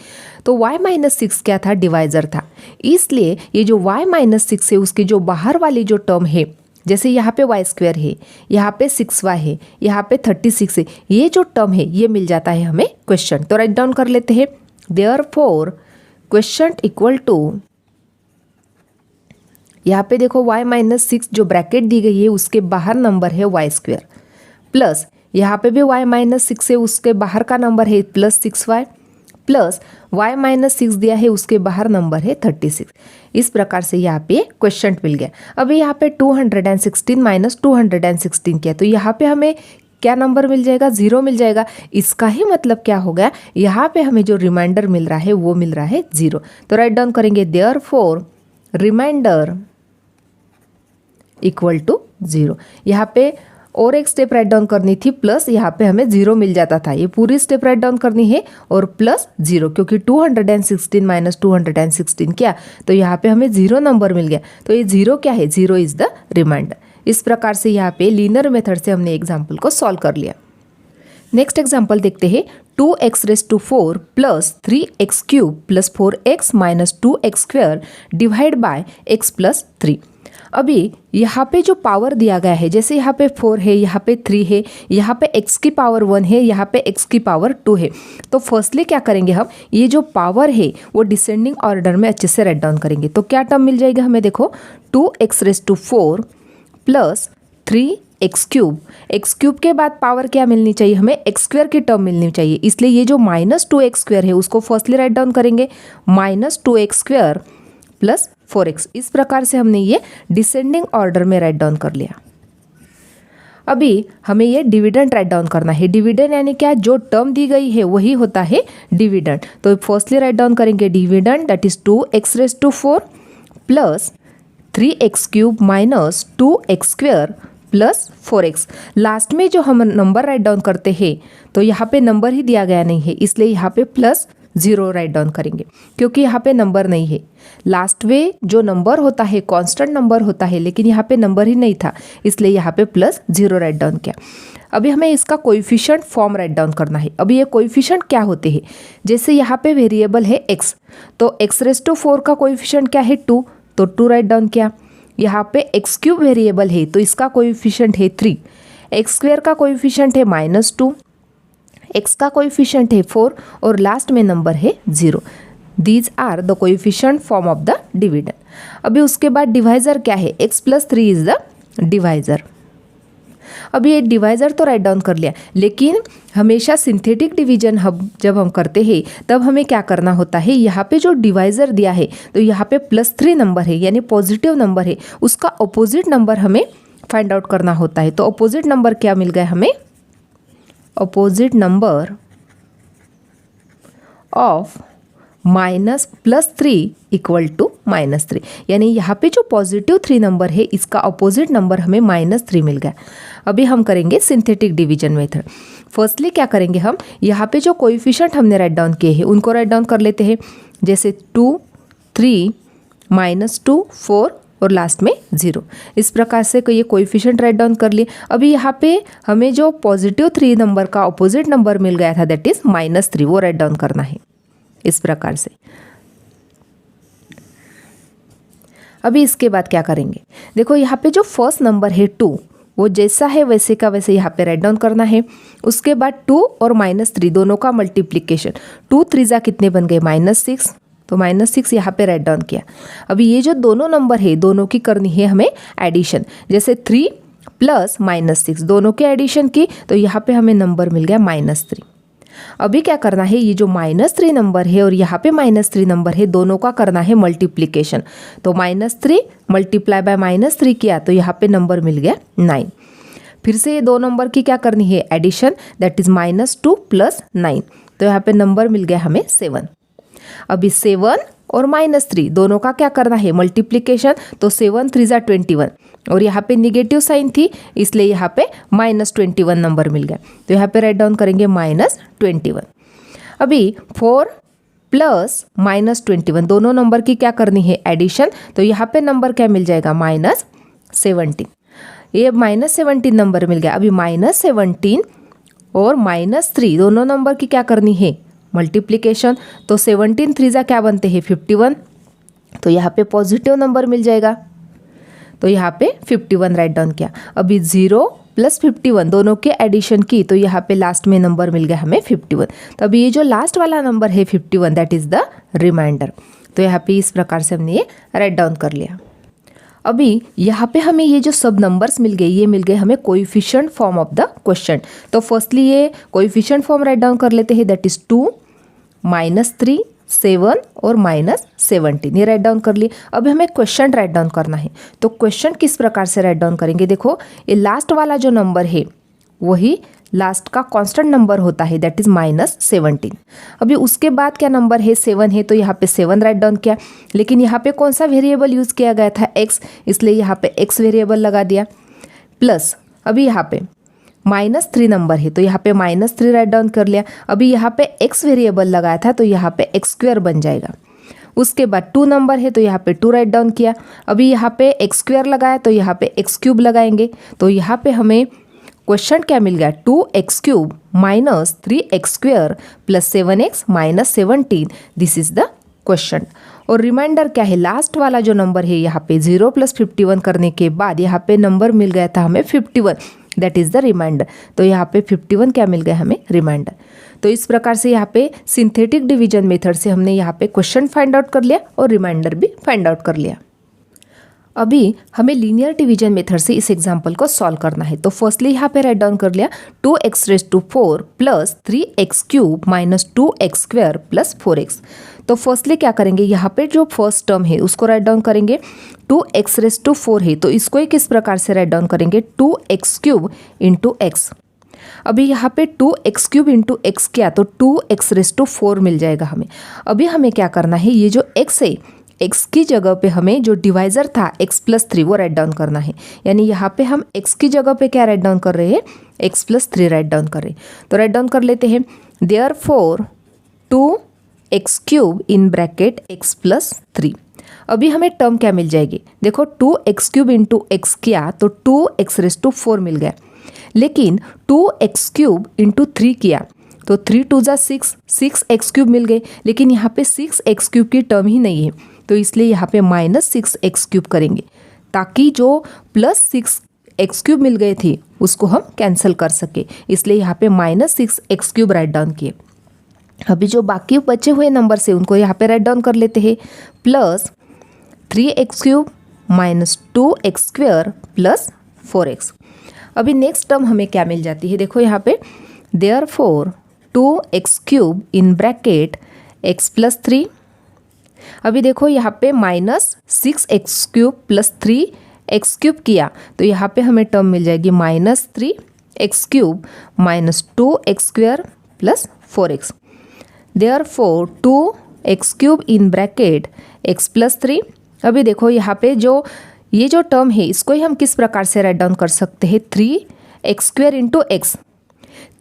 तो y माइनस 6 क्या था, डिवाइजर था। इसलिए ये जो y माइनस 6 है उसकी जो बाहर वाली जो टर्म है, जैसे यहाँ पे y स्क्वायर है, यहाँ पे 6y है, यहाँ पे 36 है, ये जो टर्म है ये मिल जाता है हमें क्वेश्चन। तो राइट डाउन कर लेते हैं, देयरफॉर क्वेश्चन इक्वल टू, यहाँ पे देखो y माइनस 6 जो ब्रैकेट दी गई है उसके बाहर नंबर है y स्क्वायर, प्लस यहाँ पे भी y माइनस 6 है उसके बाहर का नंबर है plus 6y, plus y minus 6 दिया है उसके बाहर नंबर है 36। इस प्रकार से यहाँ पे क्वेश्चन मिल गया। अभी यहाँ पे 216 माइनस 216 किया तो यहाँ पे हमें क्या नंबर मिल जाएगा, 0 मिल जाएगा। इसका ही मतलब क्या हो गया, यहाँ पे हमें जो रिमाइंडर मिल रहा है वो मिल रहा है 0। तो राइट डाउन करेंगे, देयरफॉर रिमाइंडर इक्वल टू 0। यहाँ पे और एक स्टेप राइट डाउन करनी थी, प्लस यहाँ पे हमें 0 मिल जाता था। ये पूरी स्टेप राइट डाउन करनी है और प्लस 0, क्योंकि 216 माइनस 216 किया तो यहाँ पे हमें 0 नंबर मिल गया। तो ये 0 क्या है, 0 इज द रिमाइंडर। इस प्रकार से यहाँ पे लीनियर मेथड से हमने एग्जाम्पल को सॉल्व कर लिया। नेक्स्ट एग्जाम्पल देखते हैं, 2x raise to 4 plus 3x cube plus 4x minus 2x square divide by x plus 3। अभी यहाँ पे जो पावर दिया गया है, जैसे यहाँ पे 4 है, यहाँ पे 3 है, यहाँ पे x की पावर 1 है, यहाँ पे x की पावर 2 है। तो फर्स्टली क्या करेंगे हम, ये जो पावर है वो डिसेंडिंग ऑर्डर में अच्छे से राइट डाउन करेंगे। तो क्या टर्म मिल जाएगा हमें, देखो 2x raise to 4 plus 3x cube, x cube के बाद पावर क्या मिलनी चाहिए हमें, x स्क्वायर की टर्म मिलनी चाहिए। इसलिए ये जो माइनस 2x स्क्वायर है उसको फर्स्टली राइट डाउन करेंगे, minus 2x square plus 4x। इस प्रकार से हमने ये डिसेंडिंग ऑर्डर में राइट डाउन कर लिया। अभी हमें ये डिविडेंड राइट डाउन करना है। डिविडेंड यानी क्या, जो टर्म दी गई है वही होता है डिविडेंड। तो फर्स्टली राइट डाउन करेंगे dividend, that is 2x raise to 4 plus 3x cube minus 2x square plus 4x। Last में जो हम नंबर राइट डाउन करते हैं तो यहाँ पे नंबर ही दिया गया नहीं है, इसलिए यहाँ पे प्लस 0 राइट डाउन करेंगे, क्योंकि यहाँ पे नंबर नहीं है। लास्ट में जो नंबर होता है कांस्टेंट नंबर होता है, लेकिन यहाँ पे नंबर ही नहीं था, इसलिए यहाँ पे +0 राइट डाउन किया। अभी हमें इसका कोएफिशिएंट फॉर्म राइट डाउन करना है। अभी ये कोएफिशिएंट क्या होते हैं, जैसे यहाँ पे वेरिएबल है x, तो x⁴ का कोएफिशिएंट क्या है 2, तो 2 राइट डाउन किया। यहाँ पे x³ वेरिएबल है तो इसका कोएफिशिएंट है 3, x² का कोएफिशिएंट है -2, x का कोएफिशिएंट है 4 और लास्ट में नंबर है 0। These are the coefficient form of the dividend. अभी उसके बाद डिवाइजर क्या है, x + 3 इज द डिवाइजर। अभी ये डिवाइजर तो राइट डाउन कर लिया, लेकिन हमेशा सिंथेटिक डिवीजन जब हम करते हैं तब हमें क्या करना होता है, यहाँ पे जो डिवाइजर दिया है तो यहाँ पे +3 नंबर है यानी पॉजिटिव नंबर है, उसका अपोजिट नंबर हमें फाइंड आउट करना होता है। तो अपोजिट नंबर क्या मिल गया हमें, अपोजिट नंबर ऑफ -+3 = -3, यानी यहाँ पे जो पॉजिटिव 3 नंबर है इसका अपोजिट नंबर हमें -3 मिल गया। अभी हम करेंगे सिंथेटिक डिवीजन मेथड। फर्स्टली क्या करेंगे, हम यहाँ पे जो कोएफिशिएंट हमने राइट डाउन किए हैं उनको राइट डाउन कर लेते हैं, जैसे 2, 3, -2, 4 और लास्ट में 0। इस प्रकार से ये कोएफिशिएंट राइट डाउन कर लिए। अभी यहाँ पे हमें जो पॉजिटिव 3 नंबर का अपोजिट नंबर मिल गया था दैट इज -3, वो राइट डाउन करना है इस प्रकार से। अभी इसके बाद क्या करेंगे, देखो यहाँ पे जो फर्स्ट नंबर है 2, वो जैसा है वैसे का वैसे यहाँ पे राइट डाउन करना है। उसके बाद 2 और -3 दोनों का मल्टीप्लिकेशन, 2 3 कितने बन गए, -6, तो -6 यहाँ पे राइट डाउन किया। अभी ये जो दोनों नंबर है दोनों की करनी है हमें एडिशन, जैसे 3 + -6 दोनों के एडिशन की, तो यहाँ पे हमें नंबर मिल गया -3। अभी क्या करना है, ये जो -3 नंबर है और यहाँ पे -3 नंबर है दोनों का करना है मल्टीप्लिकेशन, तो -3 × -3 किया तो यहाँ पे नंबर मिल गया 9। फिर से ये दो नंबर की क्या करनी है एडिशन, दैट इज -2 + 9, तो यहाँ पे नंबर मिल गया हमें 7। अभी 7 और -3 दोनों का क्या करना है मल्टीप्लिकेशन, तो 7 3 = 21 और यहाँ पे निगेटिव साइन थी इसलिए यहाँ पे -21 नंबर मिल गया, तो यहाँ पे राइट डाउन करेंगे -21। अभी 4 + -21 दोनों नंबर की क्या करनी है एडिशन, तो यहाँ पे नंबर क्या मिल जाएगा -17, ये -17 नंबर मिल गया। अभी -17 और -3 दोनों नंबर की क्या करनी है मल्टीप्लिकेशन, तो 17 3 क्या बनते हैं 51, तो यहाँ पे पॉजिटिव नंबर मिल जाएगा, तो यहाँ पे 51 राइट डाउन किया। अभी 0 + 51 दोनों के एडिशन की, तो यहाँ पे लास्ट में नंबर मिल गया हमें 51। तो अभी ये जो लास्ट वाला नंबर है 51 दैट इज़ द रिमाइंडर, तो यहाँ पे इस प्रकार से हमने ये राइट डाउन कर लिया। अभी यहाँ पे हमें ये जो सब नंबर्स मिल गए, ये मिल गए हमें coefficient form of the question. तो फर्स्टली ये कोएफिशिएंट फॉर्म राइट डाउन कर लेते हैं, दैट इज 2, -3, 7 और -17, ये राइट डाउन कर लिए। अभी हमें क्वेश्चन राइट डाउन करना है, तो क्वेश्चन किस प्रकार से राइट डाउन करेंगे, देखो ये लास्ट वाला जो नंबर है वही लास्ट का कांस्टेंट नंबर होता है दैट इज -17। अभी उसके बाद क्या नंबर है 7 है, तो यहाँ पे 7 राइट डाउन किया, लेकिन यहाँ पे कौन सा वेरिएबल यूज़ किया गया था x, इसलिए यहाँ पे x वेरिएबल लगा दिया, प्लस अभी यहाँ पे -3 नंबर है तो यहाँ पे -3 राइट डाउन कर लिया। अभी यहाँ पे x वेरिएबल लगाया था तो यहाँ पे x² बन जाएगा। उसके बाद 2 नंबर है तो यहाँ पे 2 राइट डाउन किया। अभी यहाँ पे x² लगाया तो यहाँ पे x³ लगाएंगे, तो यहाँ पे हमें क्वेश्चन क्या मिल गया 2x³ - 3x² + 7x - 17, this is the question. और रिमाइंडर क्या है, लास्ट वाला जो नंबर है यहाँ पे 0 + 51 करने के बाद यहाँ पे नंबर मिल गया था हमें 51, दैट इज द रिमाइंडर, तो यहाँ पे 51 क्या मिल गया हमें रिमाइंडर। तो इस प्रकार से यहाँ पे सिंथेटिक डिवीजन मेथड से हमने यहाँ पे क्वेश्चन फाइंड आउट कर लिया और रिमाइंडर भी फाइंड आउट कर लिया। अभी हमें लीनियर डिवीजन मेथड से इस एग्जाम्पल को सॉल्व करना है। तो फर्स्टली यहाँ पे राइट डाउन कर लिया 2x⁴ + 3x³ - 2x² + 4x। तो फर्स्टली क्या करेंगे, यहाँ पे जो फर्स्ट टर्म है उसको राइट डाउन करेंगे, 2x⁴ है तो इसको ही किस प्रकार से राइट डाउन करेंगे 2x³ × x। अभी यहाँ पे 2x³ × x किया तो 2x⁴ मिल जाएगा हमें। अभी हमें क्या करना है, ये जो x है x की जगह पे हमें जो डिवाइजर था x + 3 वो राइट डाउन करना है, यानी यहाँ पे हम x की जगह पे क्या राइट डाउन कर रहे हैं x + 3 राइट डाउन कर रहे हैं। तो राइट डाउन कर लेते हैं, therefore 2 x cube in bracket x plus 3। अभी हमें टर्म क्या मिल जाएगी, देखो 2x क्यूब इंटू एक्स किया तो 2x⁴ मिल गया, लेकिन 2x क्यूब इंटू 3 किया तो 3 2 जा 6, 6x क्यूब मिल गए, लेकिन यहाँ पे 6x क्यूब की टर्म ही नहीं है, तो इसलिए यहाँ पे -6x क्यूब करेंगे ताकि जो +6x क्यूब मिल गए थे उसको हम कैंसिल कर सके, इसलिए यहाँ पे -6x क्यूब राइट डाउन किए। अभी जो बाकी बचे हुए नंबर से उनको यहाँ पे राइट डाउन कर लेते हैं, +3x cube -2x² plus 4x। अभी नेक्स्ट टर्म हमें क्या मिल जाती है, देखो यहाँ पे therefore 2x cube in bracket x plus 3। अभी देखो यहाँ पे -6x cube plus 3x cube किया तो यहाँ पे हमें टर्म मिल जाएगी -3x cube -2x² plus 4x। Therefore 2x cube in bracket x plus 3। अभी देखो यहाँ पे जो ये जो टर्म है इसको ही हम किस प्रकार से राइट डाउन कर सकते हैं, 3x² into x.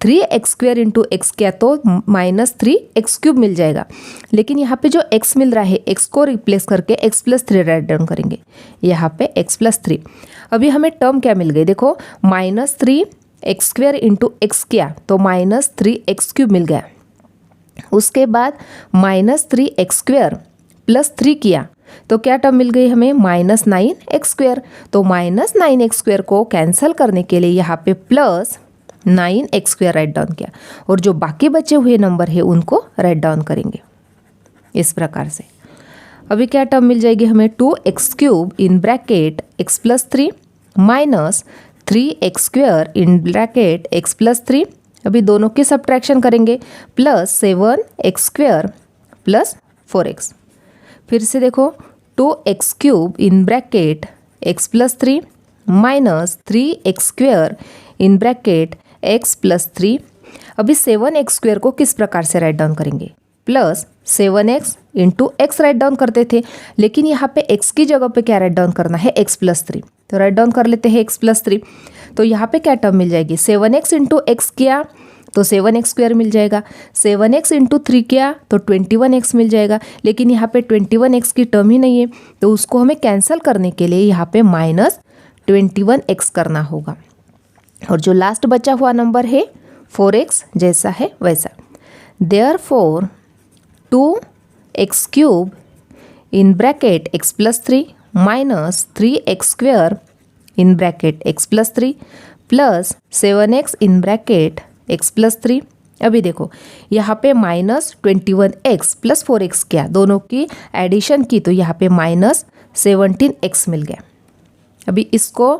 3x² into x किया तो -3x क्यूब मिल जाएगा, लेकिन यहाँ पे जो x मिल रहा है x को रिप्लेस करके x प्लस 3 राइट डाउन करेंगे, यहाँ पे x प्लस 3। अभी हमें टर्म क्या मिल गई, देखो -3x² इंटू एक्स किया तो -3x क्यूब मिल गया, उसके बाद -3x² प्लस 3 किया तो क्या टर्म मिल गई हमें, -9x²। तो -9x² को कैंसिल करने के लिए यहाँ पे +9x² राइट डाउन किया, और जो बाकी बचे हुए नंबर है उनको राइट डाउन करेंगे इस प्रकार से। अभी क्या टर्म मिल जाएगी हमें, 2x cube in bracket x plus 3 -3x² in bracket x plus 3। अभी दोनों की सब्ट्रैक्शन करेंगे, +7x² प्लस 4x। फिर से देखो 2x cube in bracket x plus 3 -3x² in bracket x plus 3। अभी 7x² को किस प्रकार से राइट डाउन करेंगे, +7x into x write down करते थे, लेकिन यहाँ पे x की जगह पे क्या राइट डाउन करना है, x प्लस 3। तो राइट डाउन कर लेते हैं x प्लस 3। तो यहाँ पे क्या टर्म मिल जाएगी, 7x इंटू एक्स किया तो 7x² मिल जाएगा, 7x इंटू 3 किया तो 21x मिल जाएगा, लेकिन यहाँ पे 21x की टर्म ही नहीं है, तो उसको हमें कैंसिल करने के लिए यहाँ पे -21x करना होगा, और जो लास्ट बचा हुआ नंबर है 4x जैसा है वैसा। Therefore 2x cube in bracket x plus 3 -3x² in bracket x plus 3 plus 7x in bracket x plus 3। अभी देखो यहाँ पे -21x प्लस 4x किया, दोनों की एडिशन की तो यहाँ पे -17x मिल गया। अभी इसको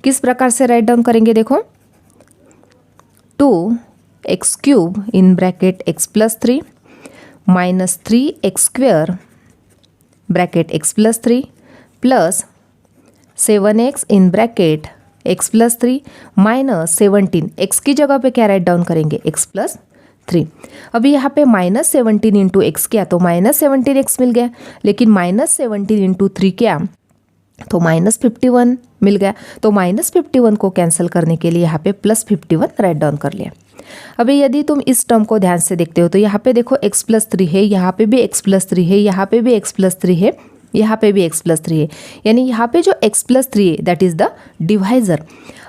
किस प्रकार से राइट डाउन करेंगे, देखो 2x cube in bracket x plus 3 -3x² bracket x plus 3 plus 7x in bracket x plus 3 -17 x की जगह पे क्या राइट डाउन करेंगे, x प्लस 3। अभी यहाँ पे -17 इंटू एक्स किया तो -17x मिल गया, लेकिन -17 इंटू 3 किया तो -51 मिल गया, तो -51 को कैंसिल करने के लिए यहाँ पे +51 राइट डाउन कर लिया। अभी यदि तुम इस टर्म को ध्यान से देखते हो तो यहाँ पे देखो x प्लस 3 है, यहाँ पे भी x प्लस 3 है, यहाँ पे भी x प्लस 3 है, यहाँ पे भी x प्लस 3 है, यानी यहाँ पे जो x प्लस 3 है दैट इज़ द डिवाइजर।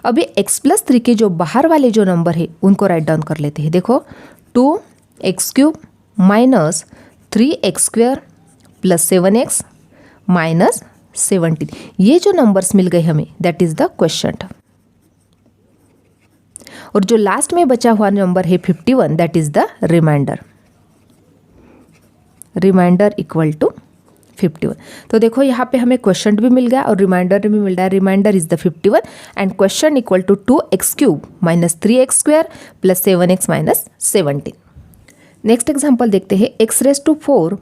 अभी x प्लस 3 के जो बाहर वाले जो नंबर है उनको राइट डाउन कर लेते हैं। देखो 2x cube -3x² plus 7x -17, ये जो नंबर्स मिल गए हमें दैट इज़ द क्वेश्चन। और जो लास्ट में बचा हुआ नंबर है 51 that is the remainder. Remainder equal to 51। तो देखो यहाँ पे हमें क्वेश्चन भी मिल गया और रिमाइंडर भी मिल रहा है। Remainder is the 51 and question equal to 2x cube -3x² plus 7x -17। Next example देखते हैं, x⁴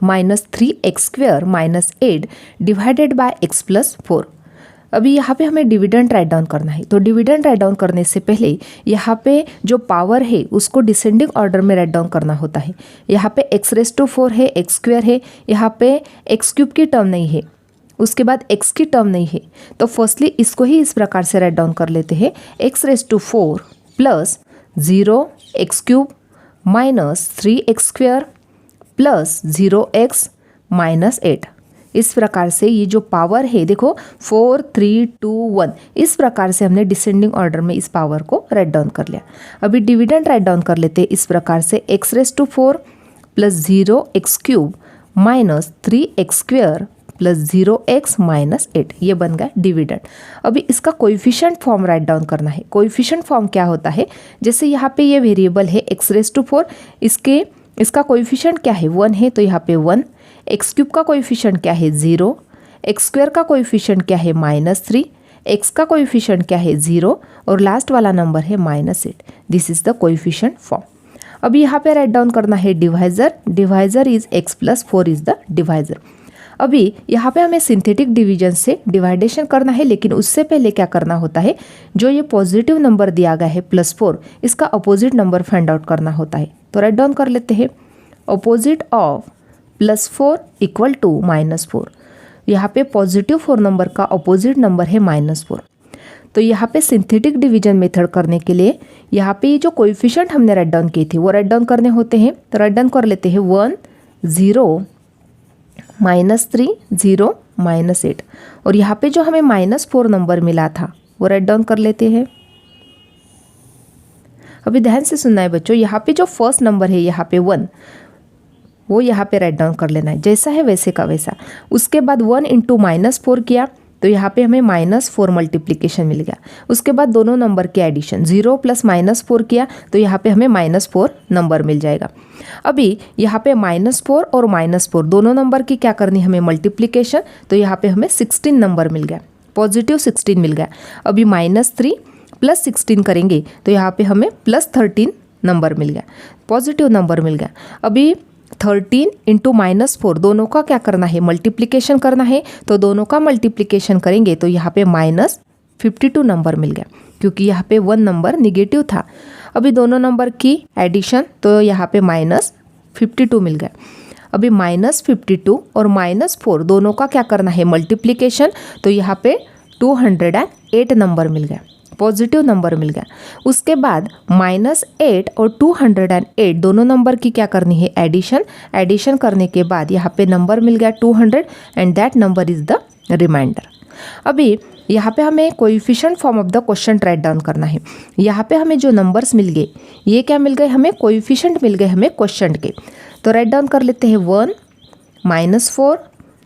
-3x² -8 divided by x plus 4। अभी यहाँ पे हमें डिविडेंड राइट डाउन करना है, तो डिविडेंड राइट डाउन करने से पहले यहाँ पे जो पावर है उसको डिसेंडिंग ऑर्डर में राइट डाउन करना होता है। यहाँ पे x⁴ है, x² है, यहाँ पे x³ की टर्म नहीं है, उसके बाद x की टर्म नहीं है, तो फर्स्टली इसको ही इस प्रकार से राइट डाउन कर लेते हैं, x⁴ plus 0x³ -3x² plus 0x minus 8। इस प्रकार से ये जो पावर है देखो 4 3 2 1, इस प्रकार से हमने डिसेंडिंग ऑर्डर में इस पावर को राइट डाउन कर लिया। अभी डिविडेंड राइट डाउन कर लेते हैं इस प्रकार से x⁴ plus 0x³ minus 3x² plus 0x minus 8, ये बन गया डिविडेंड। अभी इसका कोएफिशिएंट फॉर्म राइट डाउन करना है। कोएफिशिएंट फॉर्म क्या होता है, जैसे यहाँ पे ये वेरिएबल है x⁴, इसका कोएफिशिएंट क्या है 1 है, तो यहाँ पे 1। x³ का कोएफिशिएंट क्या है 0, x² का कोएफिशिएंट क्या है -3, x का कोएफिशिएंट क्या है 0 और लास्ट वाला नंबर है -8। This is the coefficient form. अभी यहाँ पे राइट डाउन करना है divisor. Divisor is x+4 is the divisor. अभी यहाँ पे हमें सिंथेटिक डिवीजन से डिवाइडेशन करना है, लेकिन उससे पहले क्या करना होता है, जो ये पॉजिटिव नंबर दिया गया है +4, इसका अपोजिट नंबर फाइंड आउट करना होता है। तो राइट डाउन कर लेते हैं। Opposite of +4 equal to -4। यहाँ पे पॉजिटिव 4 नंबर का अपोजिट नंबर है -4। तो यहाँ पे सिंथेटिक डिवीजन मेथड करने के लिए यहाँ पे जो कोएफिशिएंट हमने राइट डाउन किए थे वो राइट डाउन करने होते हैं। तो राइट डाउन कर लेते हैं 1 0 -3 0 -8, और यहाँ पे जो हमें -4 नंबर मिला था वो राइट डाउन कर लेते हैं। अभी ध्यान से सुनना है बच्चों, यहाँ पे जो फर्स्ट नंबर है यहाँ पे 1, वो यहाँ पे राइट डाउन कर लेना है, जैसा है वैसे का वैसा। उसके बाद 1 × -4 किया तो यहाँ पे हमें -4 मल्टीप्लिकेशन मिल गया। उसके बाद दोनों नंबर के एडिशन 0 + -4 किया तो यहाँ पे हमें -4 नंबर मिल जाएगा। अभी यहाँ पे -4 और -4 दोनों नंबर की क्या करनी हमें मल्टीप्लिकेशन, तो यहाँ पे हमें 16 नंबर मिल गया, पॉजिटिव 16 मिल गया। अभी -3 + 16 करेंगे तो यहाँ पे हमें +13 नंबर मिल गया, पॉजिटिव नंबर मिल गया। अभी 13 × -4 दोनों का क्या करना है मल्टीप्लिकेशन करना है, तो दोनों का मल्टीप्लिकेशन करेंगे तो यहाँ पे -52 नंबर मिल गया, क्योंकि यहाँ पे 1 नंबर निगेटिव था। अभी दोनों नंबर की एडिशन तो यहाँ पे -52 मिल गया। अभी -52 और -4 दोनों का क्या करना है मल्टीप्लिकेशन, तो यहाँ पे 208 नंबर मिल गया, पॉजिटिव नंबर मिल गया। उसके बाद -8 और 208 दोनों नंबर की क्या करनी है एडिशन करने के बाद यहाँ पे नंबर मिल गया 200 and that number is the remainder. अभी यहाँ पे हमें coefficient form of the question write down करना है। यहाँ पे हमें जो नंबर्स मिल गए ये क्या मिल गए, हमें कोएफिशिएंट मिल गए हमें क्वेश्चन के। तो राइट डाउन कर लेते हैं 1 -4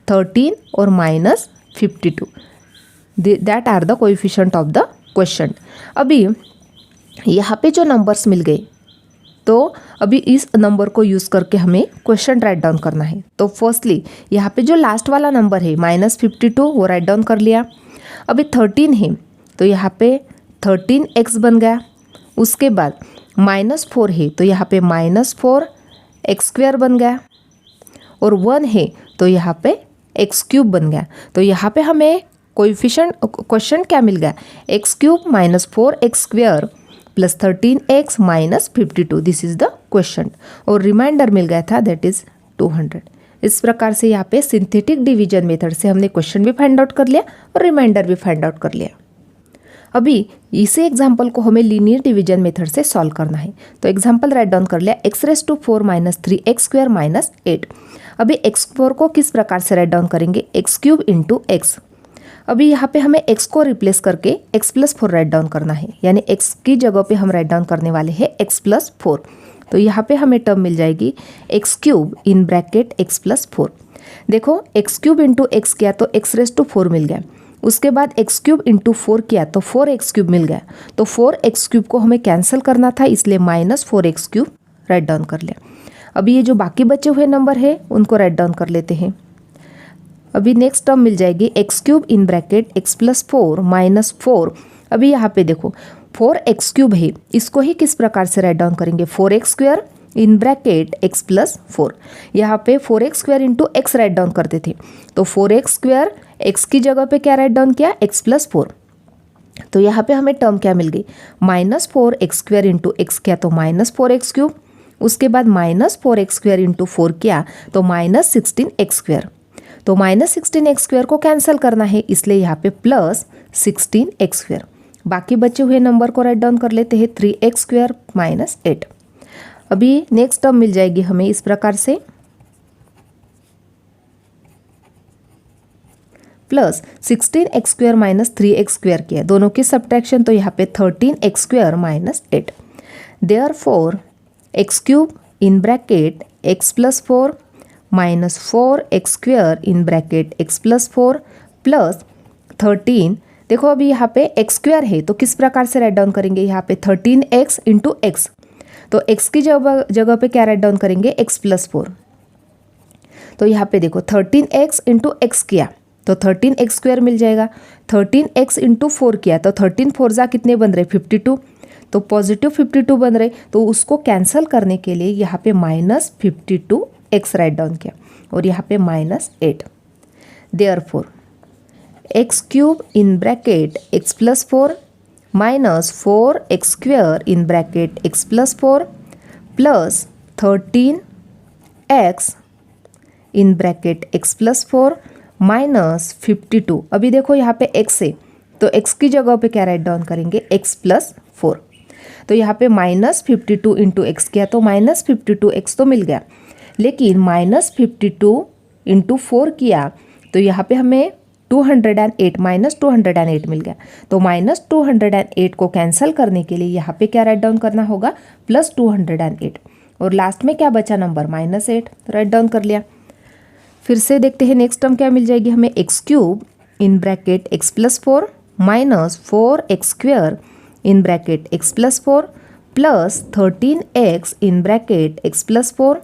13 और -52, that are the coefficient of the question. अभी यहाँ पे जो नंबर्स मिल गए तो अभी इस नंबर को यूज़ करके हमें क्वेश्चन राइट डाउन करना है। तो फर्स्टली यहाँ पे जो लास्ट वाला नंबर है -52 वो राइट डाउन कर लिया। अभी 13 है तो यहाँ पे 13x बन गया। उसके बाद -4 है तो यहाँ पे -4x² बन गया, और 1 है तो यहाँ पे x³ बन गया। तो यहाँ पे हमें कोएफिशिएंट क्वेश्चन क्या मिल गया, x³ - 4x² + 13x - 52, this is the question. और रिमाइंडर मिल गया था दैट इज 200। इस प्रकार से यहाँ पे सिंथेटिक डिवीजन मेथड से हमने क्वेश्चन भी फाइंड आउट कर लिया और रिमाइंडर भी फाइंड आउट कर लिया। अभी इसी एग्जाम्पल को हमें लीनियर डिवीजन मेथड से सॉल्व करना है। तो एग्जाम्पल राइट डाउन कर लिया x⁴ - 3x² - 8। अभी x4 को किस प्रकार से राइट डाउन करेंगे, x³ × x। अभी यहाँ पे हमें x को रिप्लेस करके x+4 राइट डाउन करना है, यानी x की जगह पे हम राइट डाउन करने वाले हैं x+4। तो यहाँ पे हमें टर्म मिल जाएगी x³ इन ब्रैकेट x+4। देखो x³ × x किया तो x⁴ मिल गया। उसके बाद x³ × 4 किया तो 4x³ मिल गया। तो 4x³ को हमें कैंसिल करना था, इसलिए -4x³ राइट डाउन कर लिया। अभी ये जो बाकी बचे हुए नंबर है उनको राइट डाउन कर लेते हैं। अभी नेक्स्ट टर्म मिल जाएगी x³ इन ब्रैकेट x+4 - 4। अभी यहाँ पे देखो 4x³ है, इसको ही किस प्रकार से राइट डाउन करेंगे, 4x² इन ब्रैकेट x+4। यहाँ पे 4x² × x राइट डाउन करते थे, तो 4x² x की जगह पे क्या राइट डाउन किया, x+4। तो यहाँ पे हमें टर्म क्या मिल गई, -4x² × x किया तो -4x³। उसके बाद -4x² × 4 किया तो -16x²। तो -16x² को कैंसिल करना है, इसलिए यहाँ पे +16x²। बाकी बचे हुए नंबर को राइट डाउन कर लेते हैं 3x² - 8। अभी नेक्स्ट टर्म मिल जाएगी हमें इस प्रकार से प्लस 16x² माइनस 3x² किया, दोनों की सब्ट्रैक्शन, तो यहाँ पे 13x² minus 8। Therefore x³ in bracket x plus 4 minus 4x² in bracket x plus 4 plus 13। देखो अभी यहाँ पे x² है तो किस प्रकार से राइट डाउन करेंगे, यहाँ पे 13x इंटू एक्स, तो x की जगह पे क्या राइट डाउन करेंगे, x प्लस 4। तो यहाँ पे देखो 13x इंटू एक्स किया तो 13x² मिल जाएगा, 13x इंटू 4 किया तो 13 4 जा कितने बन रहे, 52, तो पॉजिटिव 52 बन रहे, तो उसको कैंसिल करने के लिए यहाँ पे माइनस 52x राइट डाउन किया और यहाँ पे minus 8। Therefore x³ in bracket x plus 4 minus 4x² in bracket x plus 4 plus 13x in bracket x plus 4 minus 52। अभी देखो यहाँ पे x है तो x की जगह पे क्या राइट डाउन करेंगे, x प्लस 4, तो यहाँ पे माइनस 52 इंटू एक्स किया तो माइनस 52x तो मिल गया, लेकिन माइनस 52 इंटू 4 किया तो यहाँ पे हमें 208 माइनस 208 मिल गया, तो माइनस 208 को कैंसिल करने के लिए यहाँ पे क्या राइट डाउन करना होगा, प्लस 208, और लास्ट में क्या बचा नंबर, माइनस 8, राइट डाउन कर लिया। फिर से देखते हैं नेक्स्ट टर्म क्या मिल जाएगी हमें, x³ in bracket x plus 4 minus 4x² in bracket x plus 4 plus 13x in bracket x plus 4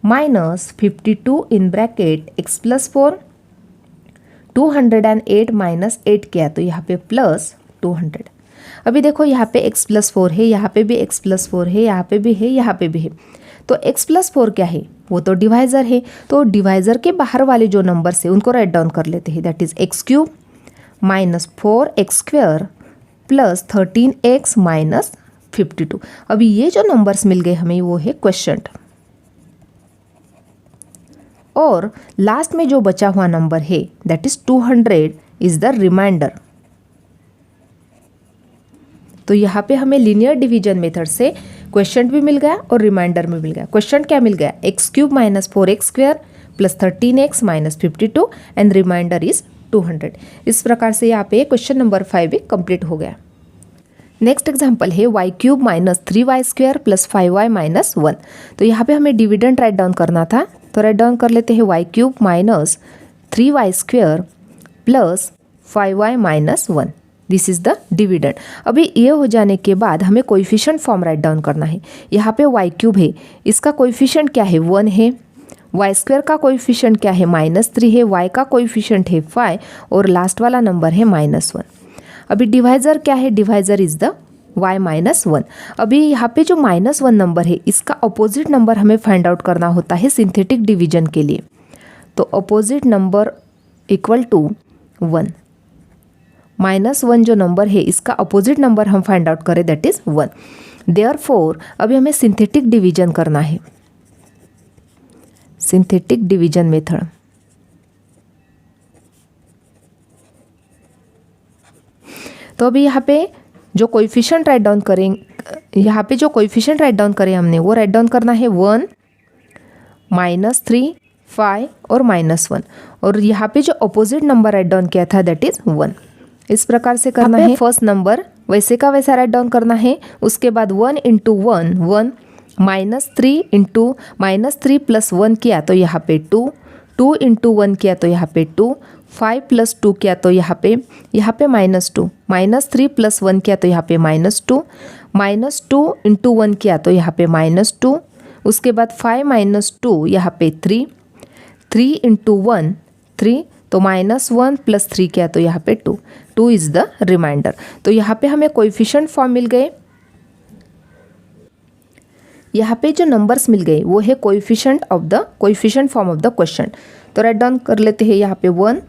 minus 52 in bracket x plus 4, 208 minus 8 किया तो यहाँ पे प्लस 200। अभी देखो यहाँ पे x प्लस 4 है, यहाँ पे भी x प्लस 4 है, यहाँ पे भी है, यहाँ पे भी है, तो x प्लस 4 क्या है, वो तो डिवाइज़र है, तो डिवाइज़र के बाहर वाले जो नंबर्स है उनको राइट डाउन कर लेते हैं, that is x³ minus 4x² plus 13x minus 52। अभी ये जो नंबर्स मिल गए हमें वो है क्वेश्चन, और लास्ट में जो बचा हुआ नंबर है that is 200 is the remainder. तो यहाँ पे हमें लीनियर डिवीजन मेथड से क्वेश्चन भी मिल गया और रिमाइंडर भी मिल गया। क्वेश्चन क्या मिल गया, x³ minus 4x² plus 13x minus 52 and remainder is 200। इस प्रकार से यहाँ पे क्वेश्चन नंबर 5 भी कंप्लीट हो गया। नेक्स्ट एग्जाम्पल है y³ minus 3y² plus 5y minus 1। तो यहाँ पे हमें डिविडेंड राइट डाउन करना था, तो राइट डाउन कर लेते हैं y³ minus 3y² plus 5y minus 1, this is the dividend. अभी ये हो जाने के बाद हमें कोएफिशिएंट फॉर्म राइट डाउन करना है। यहाँ पे y³ है, इसका कोएफिशिएंट क्या है, 1 है, y² का कोएफिशिएंट क्या है, -3 है, y का कोएफिशिएंट है 5 और लास्ट वाला नंबर है -1। अभी डिवाइज़र क्या है, divisor is the y minus 1। अभी यहाँ पे जो -1 नंबर है इसका अपोजिट नंबर हमें फाइंड आउट करना होता है सिंथेटिक डिवीजन के लिए, तो अपोजिट नंबर इक्वल टू 1, -1 जो नंबर है इसका अपोजिट नंबर हम फाइंड आउट करें दैट इज 1। देयरफॉर अभी हमें सिंथेटिक डिवीजन करना है, सिंथेटिक डिवीजन मेथड। तो अभी यहाँ पे जो कोएफिशिएंट राइट डाउन करें, यहाँ पे जो कोएफिशिएंट राइट डाउन करें हमने वो राइट डाउन करना है 1, -3, 5 और -1, और यहाँ पे जो अपोजिट नंबर राइट डाउन किया था दैट इज 1। इस प्रकार से करना है, फर्स्ट नंबर वैसे का वैसा राइट डाउन करना है, उसके बाद 1 इंटू 1 1, -3 इंटू -3 प्लस 1 किया तो यहाँ पे 2, 2 इंटू 1 किया तो यहाँ पे 2, 5 प्लस 2 किया तो यहाँ पे -2, -3 प्लस 1 किया तो यहाँ पे -2, -2 इंटू 1 किया तो यहाँ पे -2, उसके बाद 5 माइनस 2 यहाँ पे 3, 3 इंटू 1 3, तो -1 प्लस 3 किया तो यहाँ पे 2, 2 इज द रिमाइंडर। तो यहाँ पे हमें कोएफिशिएंट फॉर्म मिल गए, यहाँ पे जो नंबर्स मिल गए वो है coefficient form of the question. तो राइट डाउन कर लेते हैं यहाँ पे 1,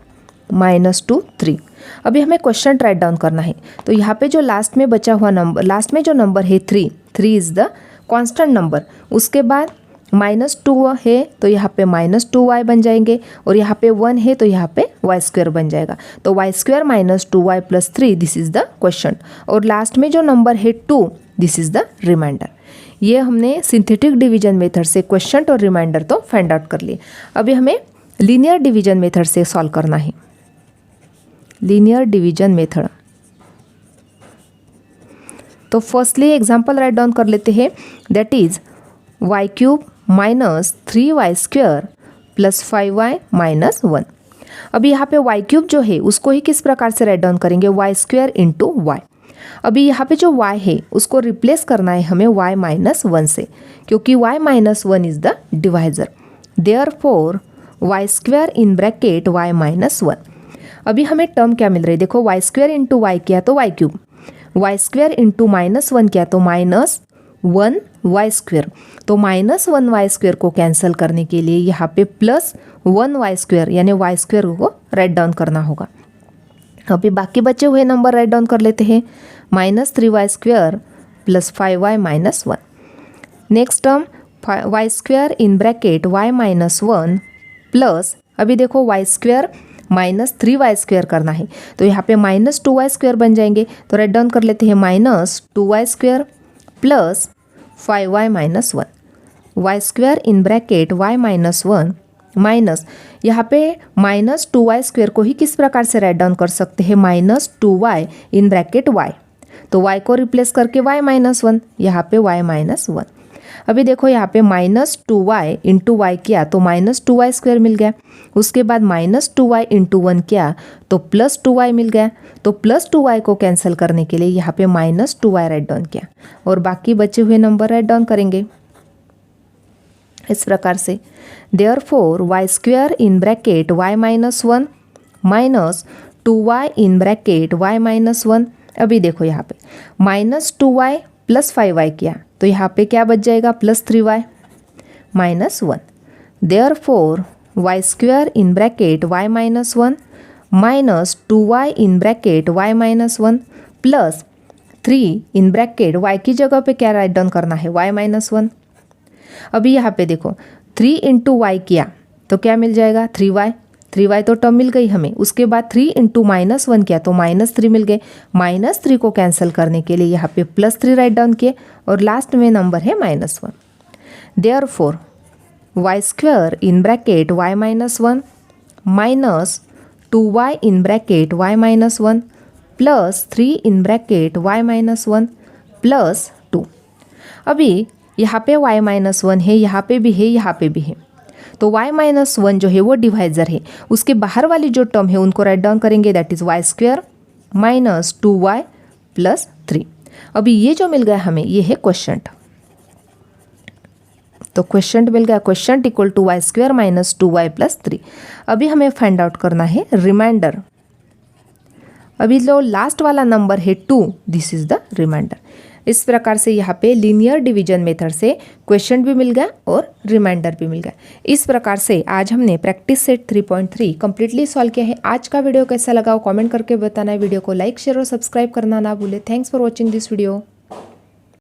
-2, 3। अभी हमें क्वेश्चन राइट डाउन करना है, तो यहाँ पे जो लास्ट में बचा हुआ नंबर, लास्ट में जो नंबर है 3 इज द कांस्टेंट नंबर, उसके बाद -2 है तो यहाँ पे -2y बन जाएंगे, और यहाँ पे 1 है तो यहाँ पे y² बन जाएगा, तो y² minus 2y plus 3 this is the question, और लास्ट में जो नंबर है 2 दिस इज द रिमाइंडर। ये हमने सिंथेटिक डिवीजन मेथड से क्वेश्चन और रिमाइंडर तो फाइंड आउट कर लिए। अभी हमें लीनियर डिवीजन मेथड से सॉल्व करना है। Linear division method. तो फर्स्टली एग्जाम्पल राइट डाउन कर लेते हैं, that is y cube minus 3y² plus 5y minus 1। अभी यहाँ पे वाई क्यूब जो है उसको ही किस प्रकार से राइट डाउन करेंगे, y² इंटू वाई। अभी यहाँ पे जो y है उसको रिप्लेस करना है हमें y माइनस 1 से, क्योंकि y minus 1 is the divisor. Therefore y² in bracket y minus 1। अभी हमें टर्म क्या मिल रही है, देखो y² इंटू वाई किया तो y cube, y² into minus 1 किया तो माइनस 1y²। तो माइनस 1y² को कैंसिल करने के लिए यहाँ पे प्लस 1y² यानी y² को राइट डाउन करना होगा। अभी बाकी बचे हुए नंबर राइट डाउन कर लेते हैं, minus 3y² plus 5y minus 1। Next term y² in bracket y minus 1 plus, अभी देखो y² माइनस 3y² करना है तो यहाँ पे माइनस 2y² बन जाएंगे, तो राइट डाउन कर लेते हैं minus 2y² plus 5y minus 1। y² in bracket y minus 1 minus, यहाँ पे माइनस 2y² को ही किस प्रकार से राइट डाउन कर सकते हैं, minus 2y in bracket y। तो y को रिप्लेस करके y माइनस 1, यहाँ पे y माइनस 1। अभी देखो यहाँ पे माइनस 2y इंटू वाई किया तो माइनस 2y² मिल गया, उसके बाद माइनस 2y इंटू 1 किया तो प्लस 2y मिल गया। तो प्लस 2y को कैंसिल करने के लिए यहाँ पे माइनस 2y राइट डाउन किया और बाकी बचे हुए नंबर राइट डाउन करेंगे इस प्रकार से। Therefore y² in bracket y minus 1 minus 2y in bracket y minus 1। अभी देखो यहाँ पे माइनस 2y प्लस 5y किया तो यहाँ पे क्या बच जाएगा, plus 3y minus 1। Therefore y² in bracket y minus 1 minus 2y in bracket y minus 1 plus 3 in bracket y की जगह पे क्या राइट डाउन करना है, y माइनस 1। अभी यहाँ पे देखो 3 इंटू वाई किया तो क्या मिल जाएगा, 3y तो टर्म मिल गई हमें। उसके बाद 3 इंटू माइनस 1 किया तो माइनस 3 मिल गए। माइनस 3 को कैंसिल करने के लिए यहाँ पे प्लस 3 राइट डाउन किए और लास्ट में नंबर है minus 1। Therefore y² in bracket y minus 1 minus 2y in bracket y minus 1 plus 3 in bracket y minus 1 plus 2। अभी यहाँ पे y माइनस 1 है, यहाँ पे भी है, यहाँ पे भी है, तो y माइनस 1 जो है वो डिवाइजर है। उसके बाहर वाली जो टर्म है उनको राइट डाउन करेंगे, that is y² minus 2y plus 3। अभी ये जो मिल गया हमें ये है क्वेश्चंट, तो क्वेश्चंट मिल गया, quotient equal to y² minus 2y plus 3। अभी हमें फाइंड आउट करना है रिमाइंडर। अभी जो लास्ट वाला नंबर है 2, दिस इज द रिमाइंडर। इस प्रकार से यहाँ पे लीनियर डिवीजन मेथड से क्वेश्चन भी मिल गया और रिमाइंडर भी मिल गया। इस प्रकार से आज हमने प्रैक्टिस सेट 3.3 कंप्लीटली सॉल्व किया है। आज का वीडियो कैसा लगा वो कमेंट करके बताना है। वीडियो को लाइक शेयर और सब्सक्राइब करना ना भूले। Thanks for watching this video.